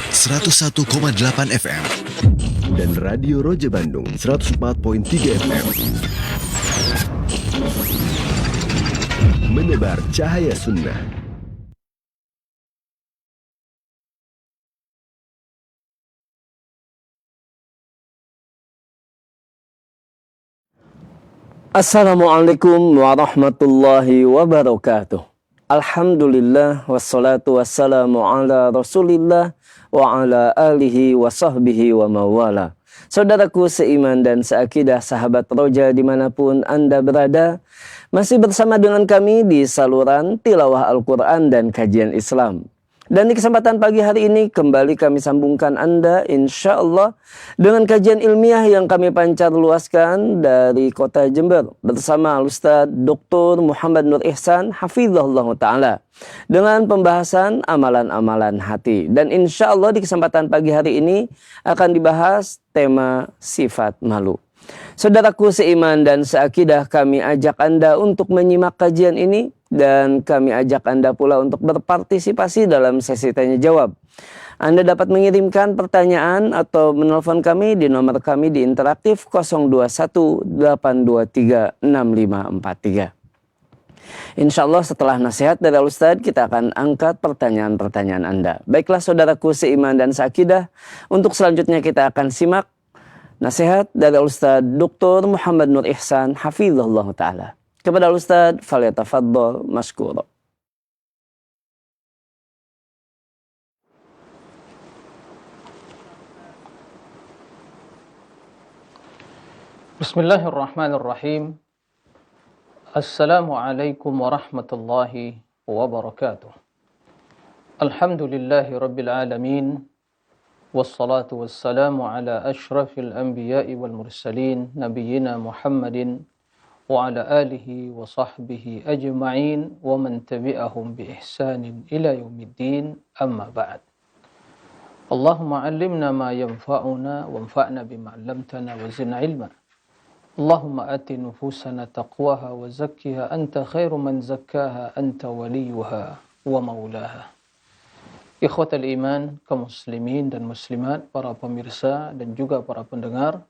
101,8 FM dan Radio Roja Bandung 104.3 FM. Menebar cahaya sunnah. Assalamualaikum warahmatullahi wabarakatuh. Alhamdulillah wassalatu wassalamu ala Rasulillah wa ala alihi wa sahbihi wa mawala. Saudaraku seiman dan seakidah, sahabat Roja dimanapun Anda berada, masih bersama dengan kami di saluran tilawah Al-Quran dan kajian Islam. Dan di kesempatan pagi hari ini kembali kami sambungkan Anda insya Allah dengan kajian ilmiah yang kami pancar luaskan dari kota Jember bersama Ustaz Dr. Muhammad Nur Ihsan Hafizahullah Ta'ala dengan pembahasan amalan-amalan hati. Dan insya Allah di kesempatan pagi hari ini akan dibahas tema sifat malu. Saudaraku seiman dan seakidah, kami ajak Anda untuk menyimak kajian ini dan kami ajak Anda pula untuk berpartisipasi dalam sesi tanya jawab. Anda dapat mengirimkan pertanyaan atau menelpon kami di nomor kami di interaktif 0218236543. Insya Allah setelah nasihat dari Ustadz kita akan angkat pertanyaan-pertanyaan Anda. Baiklah saudaraku seiman dan seakidah, untuk selanjutnya kita akan simak nasihat dari Ustaz Dr. Muhammad Nur Ihsan Hafizahullah Ta'ala. Kepada Ustaz, falyatafaddal maskura. Bismillahirrahmanirrahim. Assalamualaikum warahmatullahi wabarakatuh. Alhamdulillahi rabbil alamin. Wassalatu wassalamu ala ashrafil anbiya'i wal mursalin nabiyyina Muhammadin wa ala alihi wa sahbihi ajma'in wa man tabi'ahum bi ihsanin ila yaumiddin, amma ba'd. Allahumma 'allimna ma yanfa'una wanfa'na bima 'allamtana wa zidna 'ilma. Allahumma ati nufusana taqwaha wa zakkiha anta khairu man zakkaha anta waliyuha wa maulaha. Ikhwatal iman, kaum muslimin dan muslimat, para pemirsa dan juga para pendengar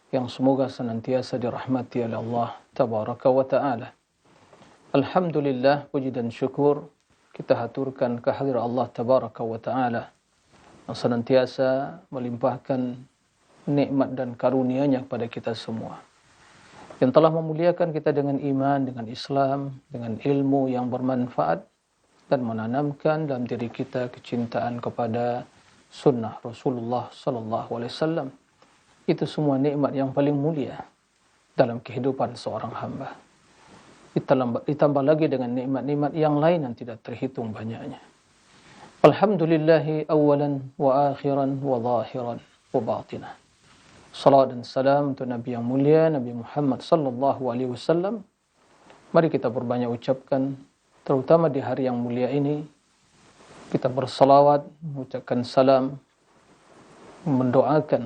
yang semoga senantiasa dirahmati oleh Allah tabaraka wa ta'ala. Alhamdulillah, puji dan syukur kita haturkan kehadirat Allah tabaraka wa ta'ala yang senantiasa melimpahkan nikmat dan karunia-Nya kepada kita semua, yang telah memuliakan kita dengan iman, dengan Islam, dengan ilmu yang bermanfaat, dan menanamkan dalam diri kita kecintaan kepada sunnah Rasulullah sallallahu alaihi wasallam. Itu semua nikmat yang paling mulia dalam kehidupan seorang hamba. Ditambah lagi dengan nikmat-nikmat yang lain yang tidak terhitung banyaknya. Alhamdulillahi awalan wa akhiran wa zahiran wa batinah. Salat dan salam untuk Nabi yang mulia, Nabi Muhammad sallallahu alaihi wasallam. Mari kita berbanyak ucapkan, terutama di hari yang mulia ini, kita bersalawat, mengucapkan salam, mendoakan,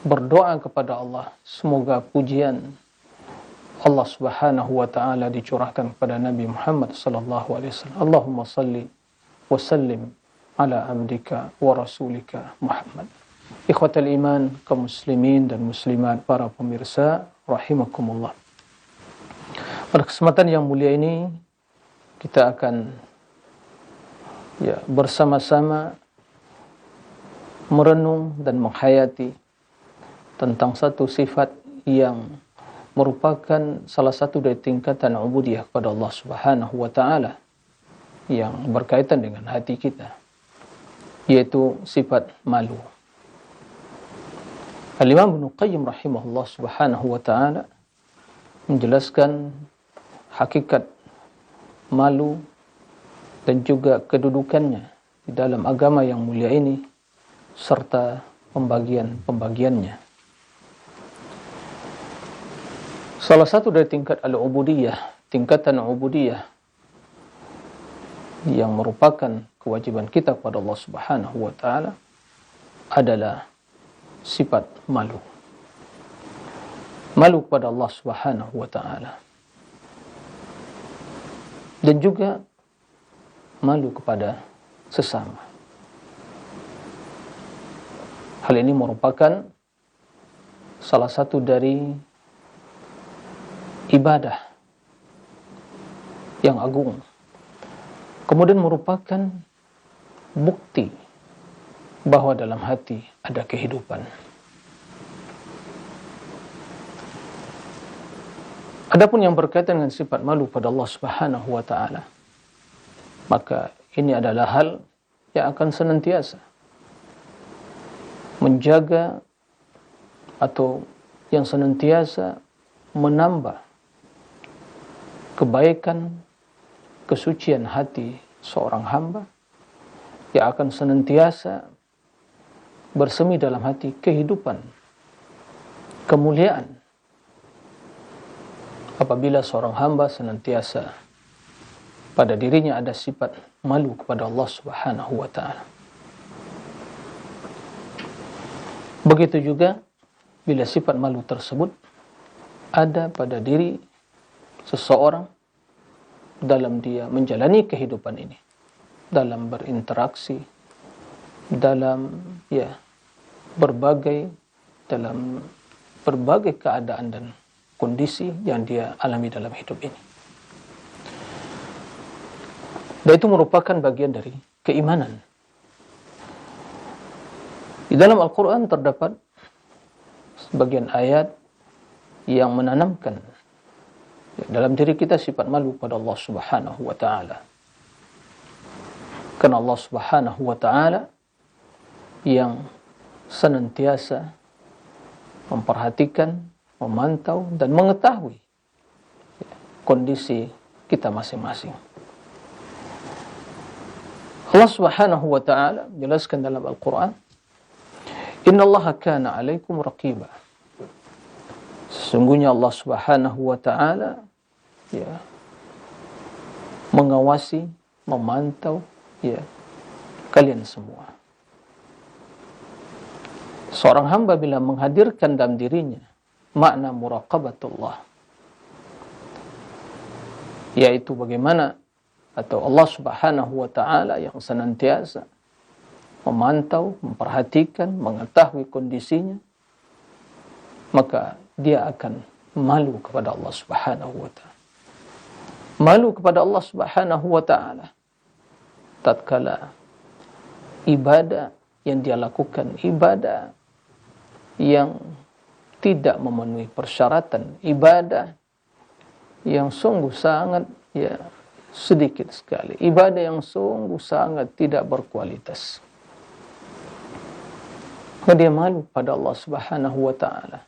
berdoa kepada Allah. Semoga pujian Allah Subhanahu wa Ta'ala dicurahkan kepada Nabi Muhammad sallallahu alaihi wasallam. Allahumma salli wa sallim ala abdika wa rasulika Muhammad. Ikhwatal iman, kaum muslimin dan muslimat, para pemirsa rahimakumullah. Pada kesempatan yang mulia ini kita akan bersama-sama merenung dan menghayati tentang satu sifat yang merupakan salah satu dari tingkatan ubudiyah kepada Allah Subhanahu wa Ta'ala yang berkaitan dengan hati kita, yaitu sifat malu. Al-Imam Ibnu Qayyim rahimahullah Subhanahu wa Ta'ala menjelaskan hakikat malu dan juga kedudukannya di dalam agama yang mulia ini serta pembagian-pembagiannya. Salah satu dari tingkat al-ubudiyah, tingkatan ubudiyah yang merupakan kewajiban kita kepada Allah Subhanahu wa Ta'ala adalah sifat malu. Malu kepada Allah Subhanahu wa Ta'ala. Dan juga malu kepada sesama. Hal ini merupakan salah satu dari ibadah yang agung. Kemudian merupakan bukti bahwa dalam hati ada kehidupan. Adapun yang berkaitan dengan sifat malu pada Allah Subhanahu wa taala, maka ini adalah hal yang akan senantiasa menjaga atau yang senantiasa menambah kebaikan, kesucian hati seorang hamba, yang akan senantiasa bersemi dalam hati kehidupan, kemuliaan, apabila seorang hamba senantiasa pada dirinya ada sifat malu kepada Allah Subhanahu wa taala. Begitu juga bila sifat malu tersebut ada pada diri seseorang dalam dia menjalani kehidupan ini, dalam berinteraksi, dalam dalam berbagai keadaan dan kondisi yang dia alami dalam hidup ini. Dan itu merupakan bagian dari keimanan. Di dalam Al-Quran terdapat sebagian ayat yang menanamkan dalam diri kita sifat malu pada Allah Subhanahu wa taala. Karena Allah Subhanahu wa taala yang senantiasa memperhatikan, memantau dan mengetahui kondisi kita masing-masing. Allah Subhanahu wa taala menjelaskan dalam Al-Quran, "Innallaha kana 'alaikum raqiba." Sesungguhnya Allah Subhanahu wa taala mengawasi, memantau kalian semua. Seorang hamba bila menghadirkan dalam dirinya makna muraqabatullah, yaitu bagaimana atau Allah Subhanahu wa taala yang senantiasa memantau, memperhatikan, mengetahui kondisinya, maka dia akan malu kepada Allah Subhanahu wa taala. Malu kepada Allah Subhanahu wa taala tatkala ibadah yang dia lakukan, ibadah yang tidak memenuhi persyaratan, ibadah yang sungguh sangat sedikit sekali, ibadah yang sungguh sangat tidak berkualitas. Dia malu pada Allah Subhanahu wa taala.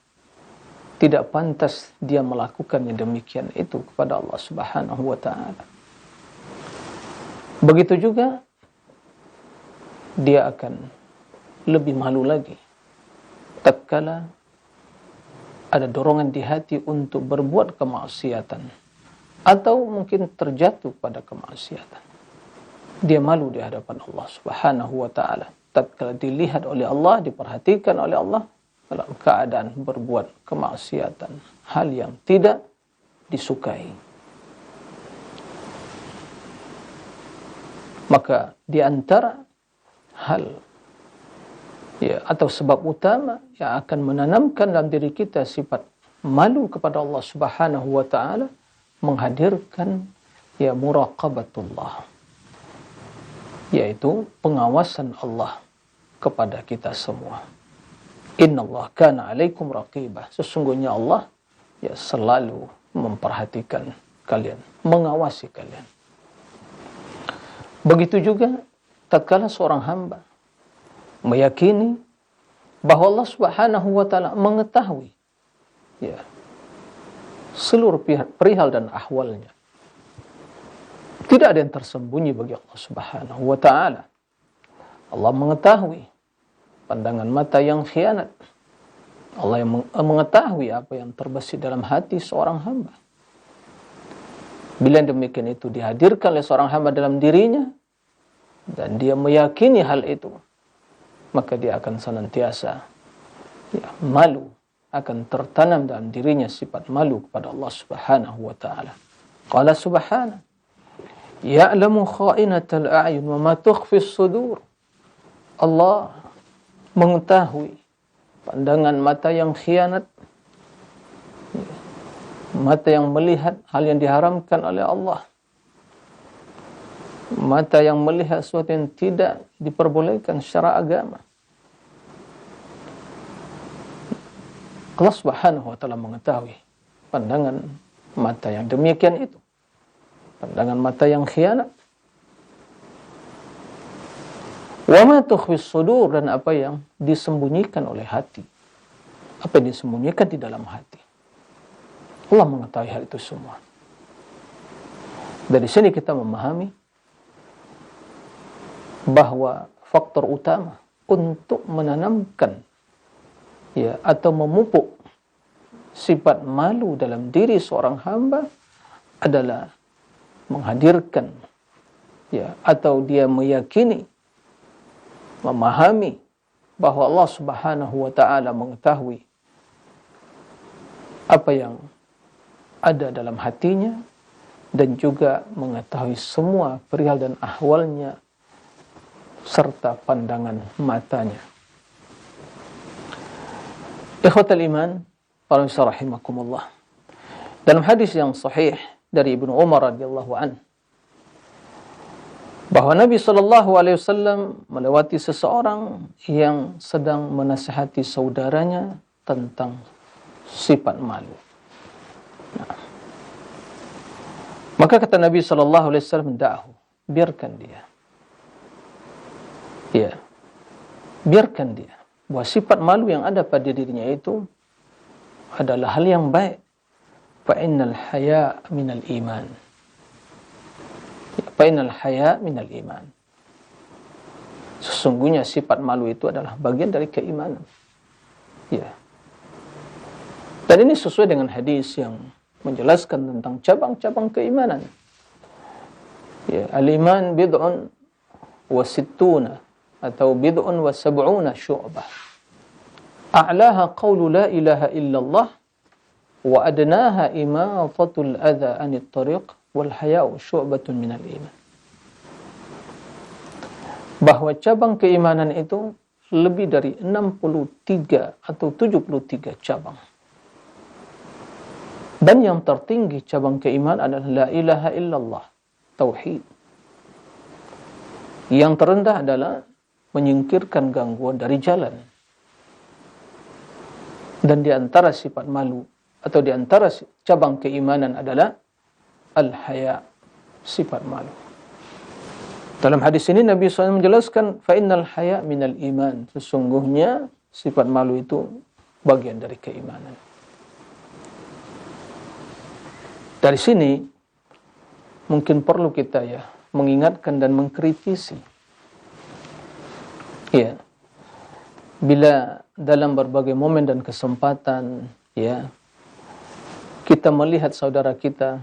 Tidak pantas dia melakukan yang demikian itu kepada Allah Subhanahu wa taala. Begitu juga dia akan lebih malu lagi tatkala ada dorongan di hati untuk berbuat kemaksiatan atau mungkin terjatuh pada kemaksiatan. Dia malu di hadapan Allah Subhanahu wa taala tatkala dilihat oleh Allah, diperhatikan oleh Allah dalam keadaan berbuat kemaksiatan, hal yang tidak disukai. Maka di antara hal atau sebab utama yang akan menanamkan dalam diri kita sifat malu kepada Allah Subhanahu wa taala, menghadirkan muraqabatullah, yaitu pengawasan Allah kepada kita semua. Innallaha kana 'alaikum raqibah. Sesungguhnya Allah selalu memperhatikan kalian, mengawasi kalian. Begitu juga tatkala seorang hamba meyakini bahwa Allah Subhanahu wa taala mengetahui seluruh perihal dan ahwalnya. Tidak ada yang tersembunyi bagi Allah Subhanahu wa taala. Allah mengetahui pandangan mata yang khianat. Allah yang mengetahui apa yang terbesit dalam hati seorang hamba. Bila demikian itu dihadirkan oleh seorang hamba dalam dirinya dan dia meyakini hal itu, maka dia akan senantiasa malu, akan tertanam dalam dirinya sifat malu kepada Allah Subhanahu wa taala. Qala subhanahu, ya'lamu kha'inatal a'yun wa ma tukhfi as-sudur. Allah mengetahui pandangan mata yang khianat, mata yang melihat hal yang diharamkan oleh Allah, mata yang melihat sesuatu yang tidak diperbolehkan secara agama. Allah Subhanahu wa taala mengetahui pandangan mata yang demikian itu, pandangan mata yang khianat. Wa ma tukhfis sudur, dan apa yang disembunyikan oleh hati, apa yang disembunyikan di dalam hati. Allah mengetahui hal itu semua. Dari sini kita memahami bahwa faktor utama untuk menanamkan atau memupuk sifat malu dalam diri seorang hamba adalah menghadirkan atau dia meyakini, memahami bahwa Allah Subhanahu wa taala mengetahui apa yang ada dalam hatinya dan juga mengetahui semua perihal dan ahwalnya serta pandangan matanya. Ikhwatal iman, para rahimakumullah. Dalam hadis yang sahih dari Ibnu Umar radhiyallahu an, bahwa Nabi sallallahu alaihi wasallam melewati seseorang yang sedang menasihati saudaranya tentang sifat malu. Maka kata Nabi sallallahu alaihi wasallam, "Da'hu, biarkan dia." Biarkan dia. Bahwa sifat malu yang ada pada dirinya itu adalah hal yang baik. Fa innal haya minal iman. Fa innal haya minal iman. Sesungguhnya sifat malu itu adalah bagian dari keimanan. Dan ini sesuai dengan hadis yang menjelaskan tentang cabang-cabang keimanan. Al-iman bid'un wa sittuna atau bid'un wa sab'una syu'bah. A'laha qawlu la ilaha illallah wa adnaha imatatul adha anit tariq wal haya'u syu'batun minal iman. Bahwa cabang keimanan itu lebih dari 63 atau 73 cabang. Dan yang tertinggi cabang keimanan adalah la ilaha illallah, tauhid. Yang terendah adalah menyingkirkan gangguan dari jalan. Dan di antara sifat malu atau di antara cabang keimanan adalah al-haya, sifat malu. Dalam hadis ini Nabi SAW menjelaskan fa innal haya minal iman. Sesungguhnya sifat malu itu bagian dari keimanan. Dari sini mungkin perlu kita mengingatkan dan mengkritisi. Bila dalam berbagai momen dan kesempatan kita melihat saudara kita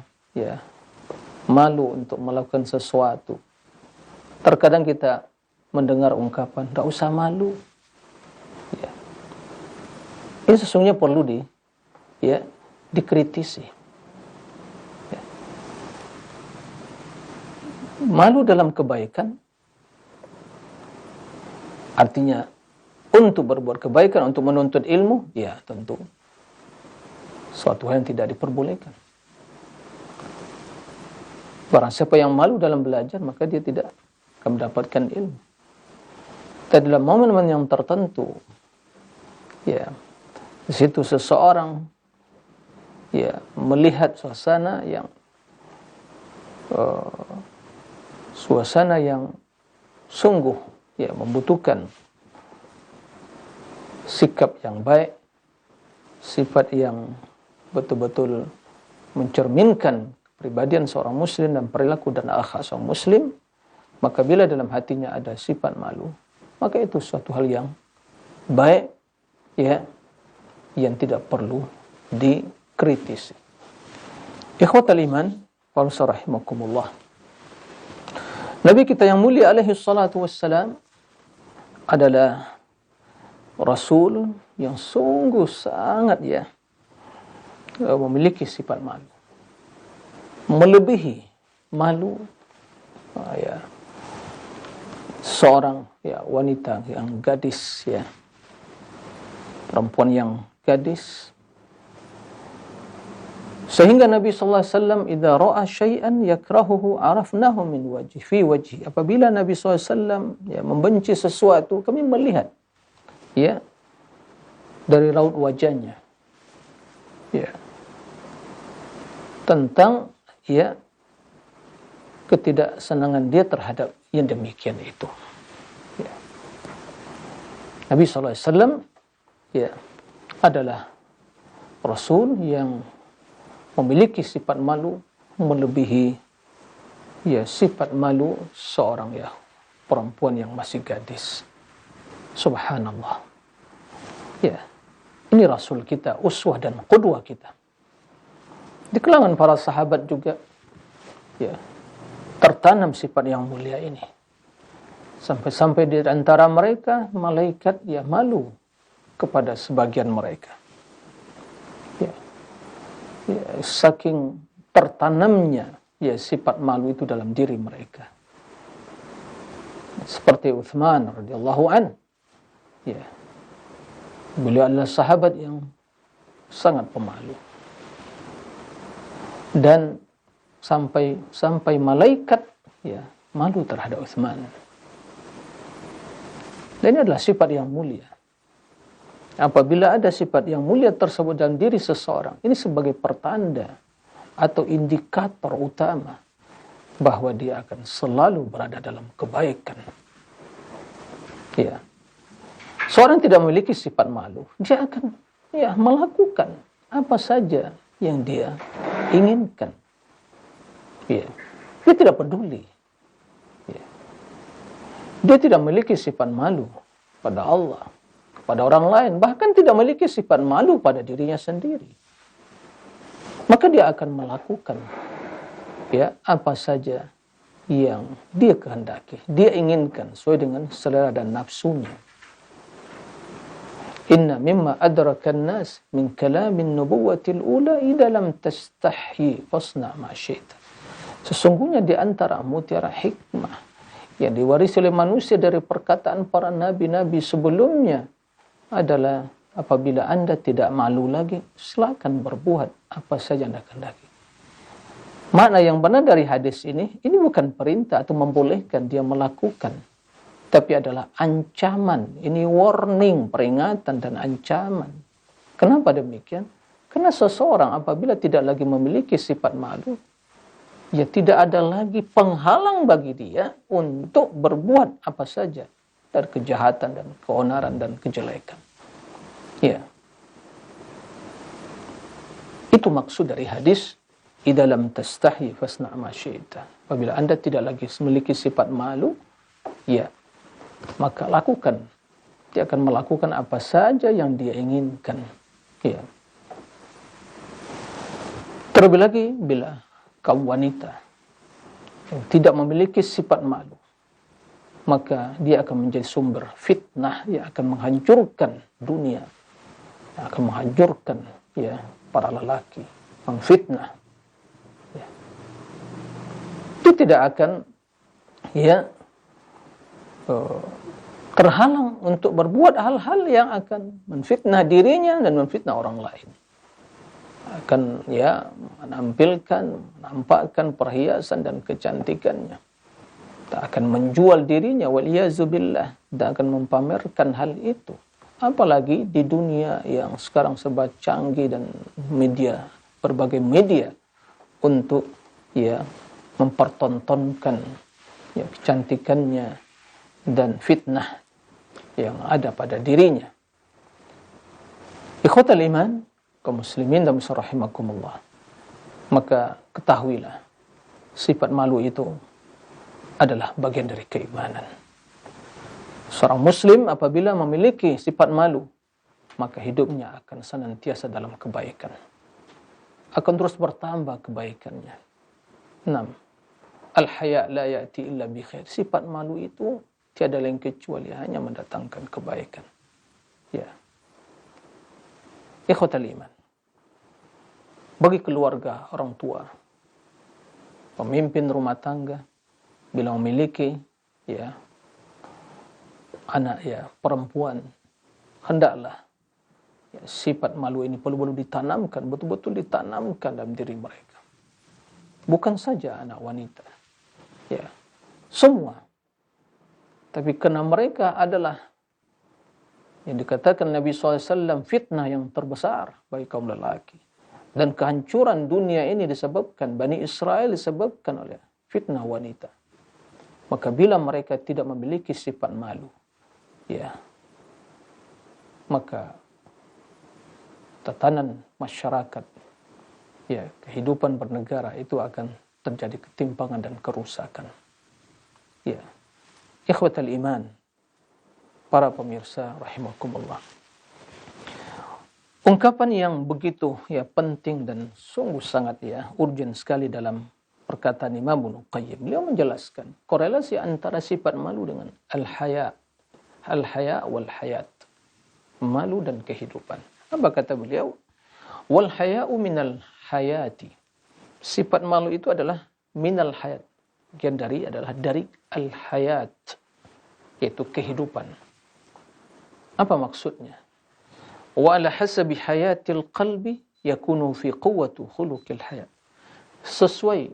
malu untuk melakukan sesuatu, terkadang kita mendengar ungkapan "enggak usah malu". Ini sesungguhnya perlu dikritisi. Malu dalam kebaikan artinya untuk berbuat kebaikan, untuk menuntut ilmu, tentu suatu hal yang tidak diperbolehkan. Barang siapa yang malu dalam belajar, maka dia tidak akan mendapatkan ilmu. Dan dalam momen-momen yang tertentu, di situ seseorang melihat suasana yang sungguh membutuhkan sikap yang baik, sifat yang betul-betul mencerminkan kepribadian seorang muslim dan perilaku dan akhlak seorang muslim, maka bila dalam hatinya ada sifat malu, maka itu suatu hal yang baik yang tidak perlu dikritisi. Ikhwatal iman, wa rahimakumullah. Nabi kita yang mulia alaihi salatu wassalam adalah Rasul yang sungguh sangat memiliki sifat malu. Melebihi malu seorang ya wanita yang gadis, ya perempuan yang gadis, sehingga Nabi sallallahu alaihi wasallam idza ra'a syai'an yakrahuhu arafnahu min wajhi. Apabila Nabi sallallahu alaihi wasallam ya membenci sesuatu, kami melihat ya dari raut wajahnya ya tentang ya ketidaksenangan dia terhadap yang demikian itu. Ya. Nabi sallallahu alaihi wasallam ya adalah Rasul yang memiliki sifat malu melebihi ya sifat malu seorang ya perempuan yang masih gadis. Subhanallah. Ya, ini Rasul kita, uswah dan qudwah kita. Di kalangan para sahabat juga ya tertanam sifat yang mulia ini. Sampai-sampai di antara mereka malaikat ya malu kepada sebagian mereka. Ya, saking tertanamnya ya sifat malu itu dalam diri mereka. Seperti Utsman radhiyallahu an. Ya. Beliau adalah sahabat yang sangat pemalu. Dan sampai malaikat ya malu terhadap Utsman. Dan ini adalah sifat yang mulia. Apabila ada sifat yang mulia tersebut dalam diri seseorang, ini sebagai pertanda atau indikator utama bahwa dia akan selalu berada dalam kebaikan. Ya. Seorang tidak memiliki sifat malu, dia akan ya melakukan apa saja yang dia inginkan. Ya. Dia tidak peduli. Ya. Dia tidak memiliki sifat malu pada Allah, pada orang lain, bahkan tidak memiliki sifat malu pada dirinya sendiri. Maka dia akan melakukan ya apa saja yang dia kehendaki, dia inginkan sesuai dengan selera dan nafsunya. Inna mimma adrakan nas min kalamin nubuwatil ula idza lam tastahyi fasna ma syi'ta. Sesungguhnya di antara mutiara hikmah yang diwarisi oleh manusia dari perkataan para nabi-nabi sebelumnya adalah apabila Anda tidak malu lagi, silakan berbuat apa saja Anda kehendaki. Makna yang benar dari hadis ini bukan perintah atau membolehkan dia melakukan, tapi adalah ancaman. Ini warning, peringatan dan ancaman. Kenapa demikian? Karena seseorang apabila tidak lagi memiliki sifat malu, ya tidak ada lagi penghalang bagi dia untuk berbuat apa saja dari kejahatan dan keonaran dan kejelekan. Ya. Itu maksud dari hadis idza lam tastahi fasna' ma syi'ta. Apabila Anda tidak lagi memiliki sifat malu, ya, maka lakukan. Dia akan melakukan apa saja yang dia inginkan. Ya. Terlebih lagi bila kaum wanita yang tidak memiliki sifat malu, maka dia akan menjadi sumber fitnah yang akan menghancurkan dunia, yang akan menghancurkan ya para lelaki, mengfitnah. Ya. Dia tidak akan ya terhalang untuk berbuat hal-hal yang akan menfitnah dirinya dan menfitnah orang lain. Akan ya menampakkan perhiasan dan kecantikannya. Tak akan menjual dirinya waliyazubillah, tak akan mempamerkan hal itu. Apalagi di dunia yang sekarang serba canggih dan media, berbagai media untuk ya mempertontonkan ya kecantikannya dan fitnah yang ada pada dirinya. Ikhwatal iman, kaum muslimin dan muslimat rahimakumullah. Maka ketahuilah, sifat malu itu adalah bagian dari keimanan. Seorang muslim apabila memiliki sifat malu, maka hidupnya akan senantiasa dalam kebaikan. Akan terus bertambah kebaikannya. 6. Al-haya' la ya'ti illa bi khair. Sifat malu itu tiada lain kecuali hanya mendatangkan kebaikan. Ya. Ikhwatal iman. Bagi keluarga, orang tua, pemimpin rumah tangga, bila memiliki ya anak ya perempuan, hendaklah ya, sifat malu ini perlu ditanamkan, betul-betul ditanamkan dalam diri mereka. Bukan saja anak wanita, ya, semua. Tapi karena mereka adalah yang dikatakan Nabi SAW fitnah yang terbesar bagi kaum lelaki. Dan kehancuran dunia ini disebabkan, Bani Israel disebabkan oleh fitnah wanita. Maka bila mereka tidak memiliki sifat malu, ya, maka tatanan masyarakat, ya, kehidupan bernegara itu akan terjadi ketimpangan dan kerusakan. Ya. Ikhwatal iman, para pemirsa rahimakumullah. Ungkapan yang begitu ya penting dan sungguh sangat ya urgent sekali dalam perkataan Imam Ibnu Qayyim. Beliau menjelaskan korelasi antara sifat malu dengan al-haya wal hayat. Malu dan kehidupan. Apa kata beliau? Wal haya'u minal hayati. Sifat malu itu adalah minal hayat. Bagian dari adalah dari al-hayat, yaitu kehidupan. Apa maksudnya? Wa ala hasabi hayatil qalbi yakunu fi quwwati khuluqil hayat. Sesuai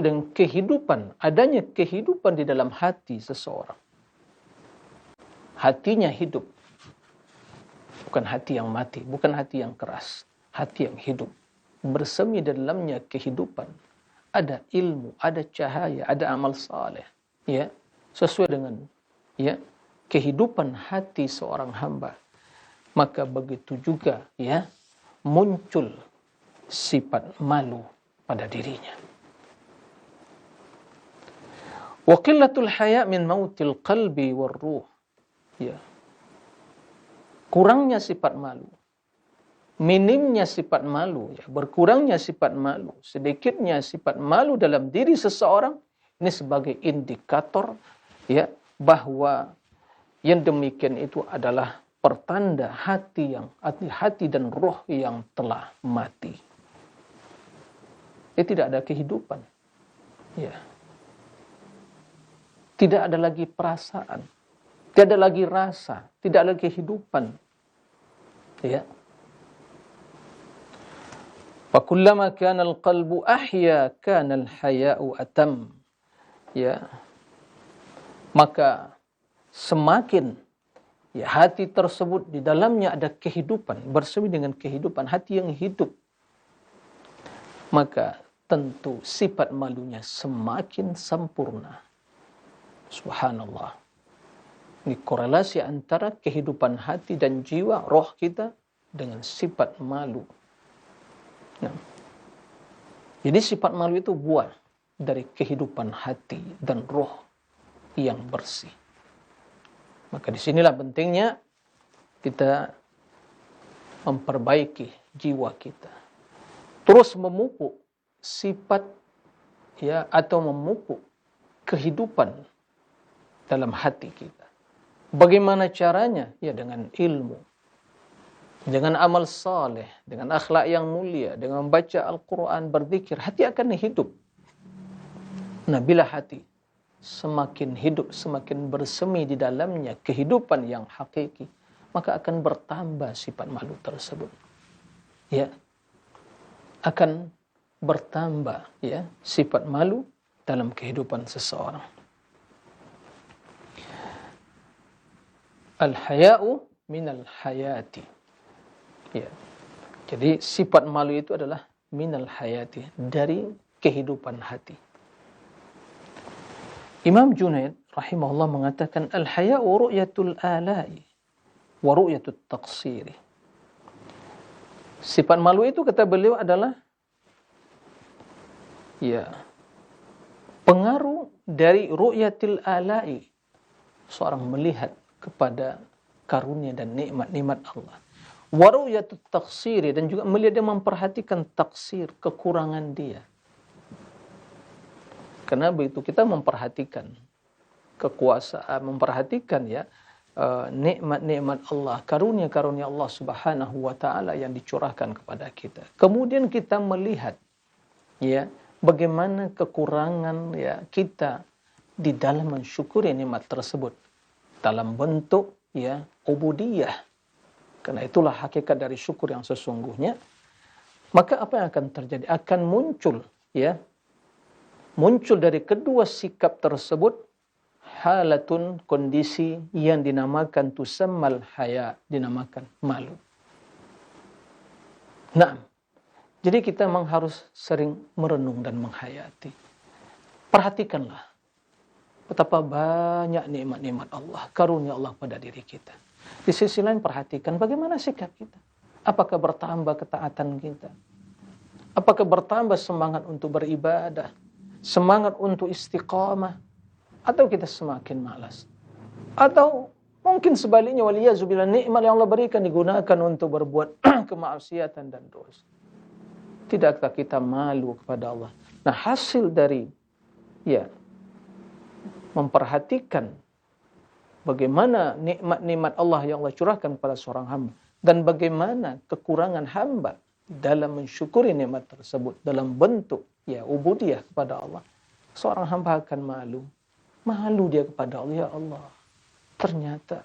dengan kehidupan, adanya kehidupan di dalam hati seseorang. Hatinya hidup. Bukan hati yang mati, bukan hati yang keras, hati yang hidup. Bersemi dalamnya kehidupan. Ada ilmu, ada cahaya, ada amal saleh, ya, sesuai dengan ya kehidupan hati seorang hamba. Maka begitu juga ya muncul sifat malu pada dirinya. Wa qillatul haya min mautil qalbi war ruh. Ya. Kurangnya sifat malu, minimnya sifat malu, ya, berkurangnya sifat malu, sedikitnya sifat malu dalam diri seseorang, ini sebagai indikator ya bahwa yang demikian itu adalah pertanda hati dan roh yang telah mati. Tidak ada kehidupan. Ya. Tidak ada lagi perasaan, tidak ada lagi rasa, tidak ada lagi kehidupan. Ya. Fakullama kana al-qalbu ahya kana al-haya'u atam. Ya. Maka semakin ya hati tersebut di dalamnya ada kehidupan, bersemi dengan kehidupan, hati yang hidup, maka tentu sifat malunya semakin sempurna. Subhanallah. Ini korelasi antara kehidupan hati dan jiwa, roh kita dengan sifat malu. Nah, jadi sifat malu itu buah dari kehidupan hati dan roh yang bersih. Maka disinilah pentingnya kita memperbaiki jiwa kita. Terus memupuk sifat ya atau memupuk kehidupan dalam hati kita. Bagaimana caranya? Ya dengan ilmu, dengan amal saleh, dengan akhlak yang mulia, dengan membaca Al-Quran, berzikir, hati akan hidup. Nah, bila hati semakin hidup, semakin bersemi di dalamnya kehidupan yang hakiki, maka akan bertambah sifat malu tersebut. Ya, akan bertambah ya sifat malu dalam kehidupan seseorang. Al-haya'u minal hayati. Ya. Jadi sifat malu itu adalah minal hayati, dari kehidupan hati. Imam Junaid rahimahullah mengatakan al-haya'u ru'yatul ala'i wa ru'yatut taqsiri. Sifat malu itu kata beliau adalah ya pengaruh dari ru'yatil ala'i, seorang melihat kepada karunia dan nikmat-nikmat Allah. Wa ru'yatut taqsiri, dan juga melihat dia memperhatikan taksir, kekurangan dia. Karena begitu kita memperhatikan kekuasaan, memperhatikan ya nikmat-nikmat Allah, karunia-karunia Allah Subhanahu wa taala yang dicurahkan kepada kita. Kemudian kita melihat ya bagaimana kekurangan ya kita di dalam mensyukuri nikmat tersebut dalam bentuk ya ubudiyah. Karena itulah hakikat dari syukur yang sesungguhnya. Maka apa yang akan terjadi? Akan muncul ya, muncul dari kedua sikap tersebut halatun, kondisi yang dinamakan tusammal haya, dinamakan malu. Nah, jadi kita memang harus sering merenung dan menghayati. Perhatikanlah betapa banyak nikmat-nikmat Allah, karunia Allah pada diri kita. Di sisi lain perhatikan bagaimana sikap kita. Apakah bertambah ketaatan kita? Apakah bertambah semangat untuk beribadah? Semangat untuk istiqamah? Atau kita semakin malas? Atau mungkin sebaliknya, waliyazubillah, nikmat yang Allah berikan digunakan untuk berbuat kemaksiatan dan dosa. Tidakkah kita malu kepada Allah? Nah, hasil dari ya memperhatikan bagaimana nikmat-nikmat Allah yang Allah curahkan kepada seorang hamba dan bagaimana kekurangan hamba dalam mensyukuri nikmat tersebut dalam bentuk ya ubudiyah kepada Allah, seorang hamba akan malu dia kepada Allah. Ya Allah, ternyata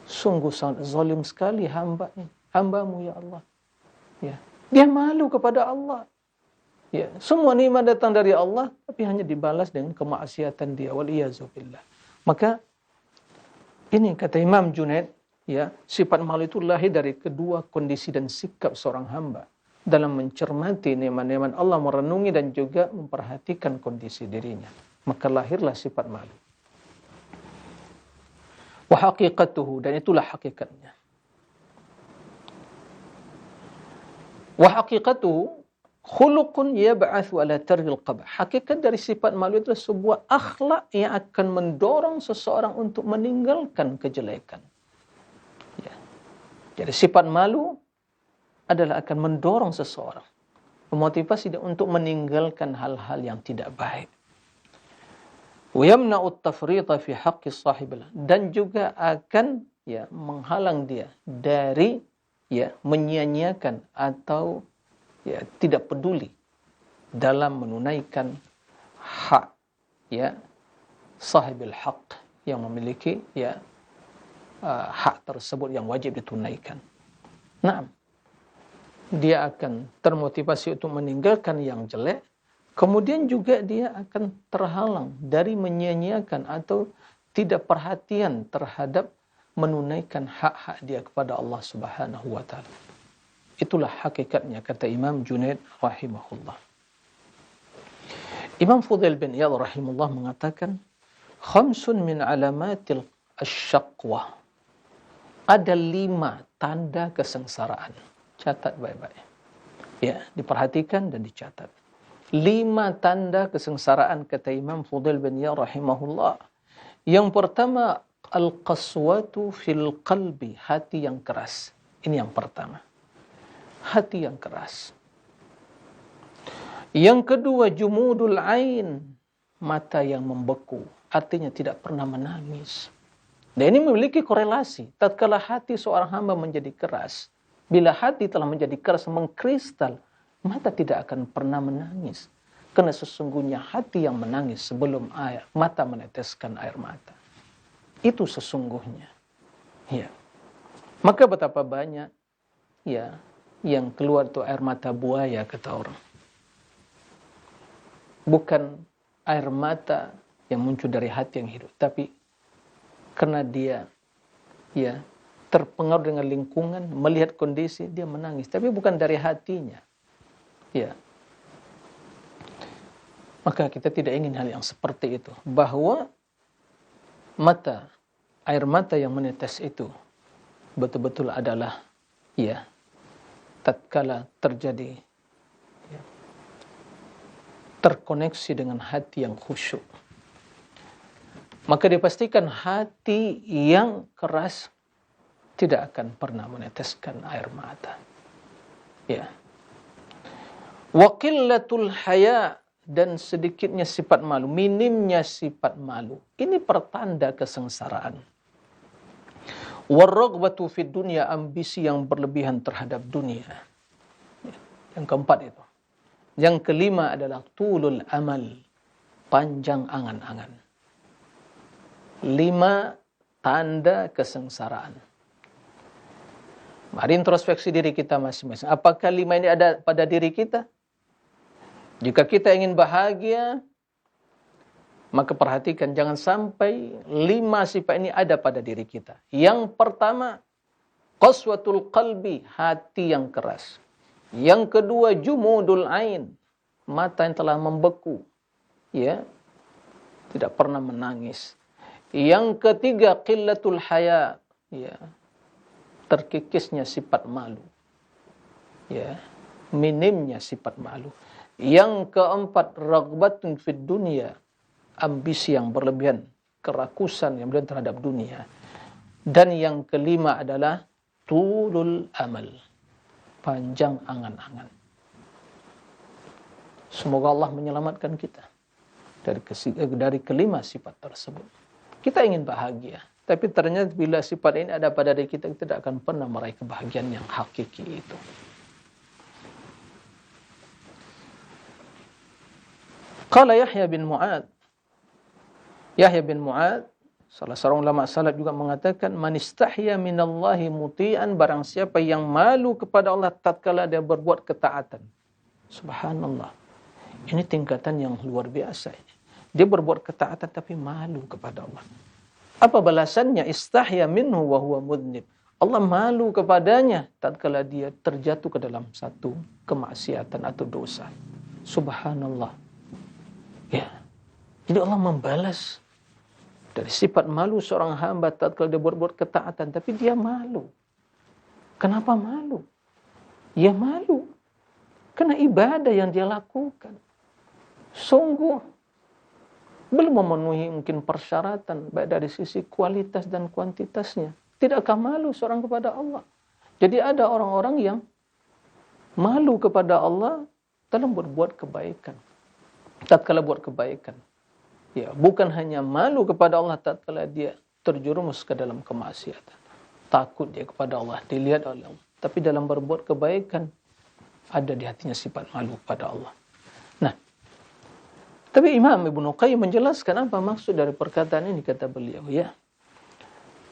sungguh sangat zalim sekali hambamu ya Allah. Ya, dia malu kepada Allah. Ya, semua nikmat datang dari Allah tapi hanya dibalas dengan kemaksiatan dia, waliyazubillah. Maka ini kata Imam Junaid, ya, sifat malu itu lahir dari kedua kondisi dan sikap seorang hamba dalam mencermati nikmat-nikmat Allah, merenungi dan juga memperhatikan kondisi dirinya. Maka lahirlah sifat malu. Wa haqiqatuhu, dan itulah hakikatnya. Wa haqiqatuhu khuluqun yab'atsu ala tarhil qabh. Hakikat dari sifat malu itu adalah sebuah akhlak yang akan mendorong seseorang untuk meninggalkan kejelekan. Ya. Jadi sifat malu adalah akan mendorong seseorang, memotivasi dia untuk meninggalkan hal-hal yang tidak baik. Wa yamna'u at-tafrita fi haqqi sahibil, dan juga akan ya menghalang dia dari ya menyia-nyiakan atau ya tidak peduli dalam menunaikan hak ya sahibil haq yang memiliki ya hak tersebut yang wajib ditunaikan. Nah, dia akan termotivasi untuk meninggalkan yang jelek, kemudian juga dia akan terhalang dari menyia-nyiakan atau tidak perhatian terhadap menunaikan hak-hak dia kepada Allah Subhanahu wa taala. Itulah hakikatnya, kata Imam Junaid rahimahullah. Imam Fudail bin Iyad rahimahullah mengatakan, khamsun min alamatil asyaqwa. Ada 5 tanda kesengsaraan. Catat baik-baik. Ya, diperhatikan dan dicatat. 5 tanda kesengsaraan, kata Imam Fudail bin Iyad rahimahullah. Yang pertama, al-qaswatu fil qalbi, hati yang keras. Ini yang pertama. Hati yang keras. Yang kedua, jumudul ain, mata yang membeku, artinya tidak pernah menangis. Dan ini memiliki korelasi. Tatkala hati seorang hamba menjadi keras, bila hati telah menjadi keras, mengkristal, mata tidak akan pernah menangis. Karena sesungguhnya hati yang menangis sebelum mata meneteskan air mata. Itu sesungguhnya. Ya. Maka betapa banyak ya yang keluar itu air mata buaya, kata orang. Bukan air mata yang muncul dari hati yang hidup, tapi karena dia ya terpengaruh dengan lingkungan, melihat kondisi, dia menangis, tapi bukan dari hatinya. Ya. Maka kita tidak ingin hal yang seperti itu, bahwa air mata yang menetes itu betul-betul adalah ya tatkala terjadi ya, terkoneksi dengan hati yang khusyuk, maka dipastikan hati yang keras tidak akan pernah meneteskan air mata. Ya. Wa qillatul haya, dan sedikitnya sifat malu, minimnya sifat malu. Ini pertanda kesengsaraan. Warraghbatu fid dunya, ambisi yang berlebihan terhadap dunia. Yang keempat itu. Yang kelima adalah tulul amal. panjang angan-angan. 5 tanda kesengsaraan. Mari introspeksi diri kita masing-masing. Apakah 5 ini ada pada diri kita? Jika kita ingin bahagia, maka perhatikan jangan sampai 5 sifat ini ada pada diri kita. Yang pertama, qaswatul qalbi, hati yang keras. Yang kedua, jumudul ain, mata yang telah membeku, ya, tidak pernah menangis. Yang ketiga, qillatul haya, ya, terkikisnya sifat malu, ya, minimnya sifat malu. Yang keempat, raghbatun fid dunya, ambisi yang berlebihan, kerakusan yang berlebihan terhadap dunia. Dan yang kelima adalah tulul amal, panjang angan-angan. Semoga Allah menyelamatkan kita dari kelima sifat tersebut. Kita ingin bahagia, tapi ternyata bila sifat ini ada pada diri kita, kita tidak akan pernah meraih kebahagiaan yang hakiki itu. Qala Yahya bin Mu'ad, salah seorang ulama salaf juga mengatakan, man istahya minallahi muti'an, barang siapa yang malu kepada Allah tatkala dia berbuat ketaatan. Subhanallah. Ini tingkatan yang luar biasa. Dia berbuat ketaatan tapi malu kepada Allah. Apa balasannya? Istahya minhu wa huwa mudnib. Allah malu kepadanya tatkala dia terjatuh ke dalam satu kemaksiatan atau dosa. Subhanallah. Ya. Jadi Allah membalas dari sifat malu seorang hamba tatkala dia berbuat ketaatan, tapi dia malu. Kenapa malu? Ya malu karena ibadah yang dia lakukan sungguh belum memenuhi mungkin persyaratan baik dari sisi kualitas dan kuantitasnya. Tidakkah malu seorang kepada Allah? Jadi ada orang-orang yang malu kepada Allah dalam berbuat kebaikan. Tatkala buat kebaikan, ya, bukan hanya malu kepada Allah tatkala dia terjerumus ke dalam kemaksiatan, takut dia kepada Allah, dilihat oleh Allah, tapi dalam berbuat kebaikan ada di hatinya sifat malu kepada Allah. Nah, tapi Imam Ibnu Qayyim menjelaskan apa maksud dari perkataan ini, kata beliau, ya.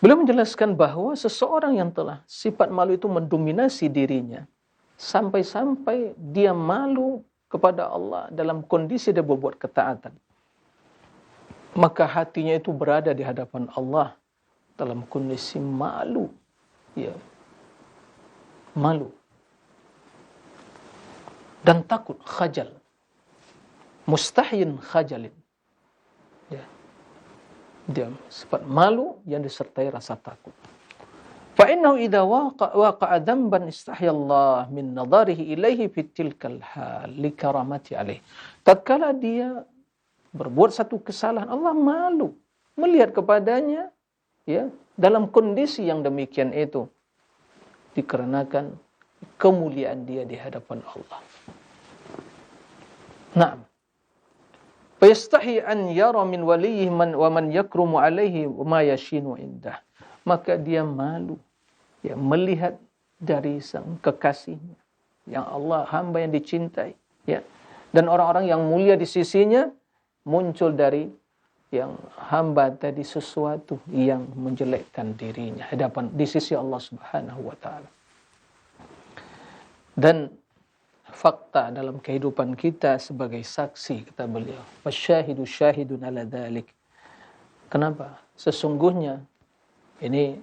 Beliau menjelaskan bahwa seseorang yang telah sifat malu itu mendominasi dirinya sampai-sampai dia malu kepada Allah dalam kondisi dia berbuat ketaatan, maka hatinya itu berada di hadapan Allah dalam kondisi malu, ya, malu dan takut, khajal, mustahyin khajalin, ya, dia sifat malu yang disertai rasa takut. Fa innahu idza waqa'a dhanban istahyallah min nadharihi ilaihi fi tilkal hal li karamati alaih. Tatkala dia berbuat satu kesalahan, Allah malu melihat kepadanya, ya, dalam kondisi yang demikian itu, dikarenakan kemuliaan dia di hadapan Allah. Naam. Fa yastahi an yara min waliyhi man wa man yakrumu alaihi ma yashinu indah. Maka dia malu, ya, melihat dari sang kekasihnya yang Allah, hamba yang dicintai, ya, dan orang-orang yang mulia di sisinya, muncul dari yang hamba tadi sesuatu yang menjelekkan dirinya di sisi Allah Subhanahu wa taala. Dan fakta dalam kehidupan kita sebagai saksi, kata beliau, wasyahidu syahidun ala dzalik. Kenapa? Sesungguhnya ini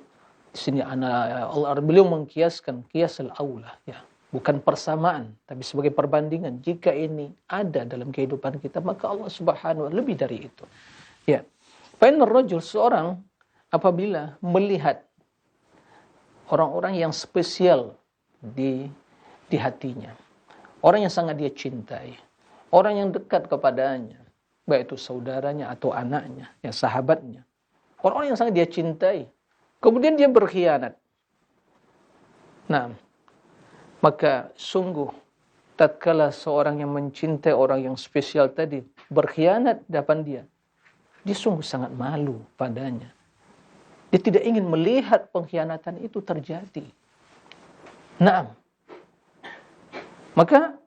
di sini beliau mengkiaskan qiyasal aula, ya, bukan persamaan tapi sebagai perbandingan. Jika ini ada dalam kehidupan kita, maka Allah Subhanahu wa taala lebih dari itu. Ya. Fa innar rajul, seorang apabila melihat orang-orang yang spesial di hatinya, orang yang sangat dia cintai, orang yang dekat kepadanya, baik itu saudaranya atau anaknya, ya, sahabatnya, orang-orang yang sangat dia cintai, kemudian dia berkhianat. Nah, maka sungguh tatkala seorang yang mencintai orang yang spesial tadi berkhianat depan dia sungguh sangat malu padanya. Dia tidak ingin melihat pengkhianatan itu terjadi. Nah, maka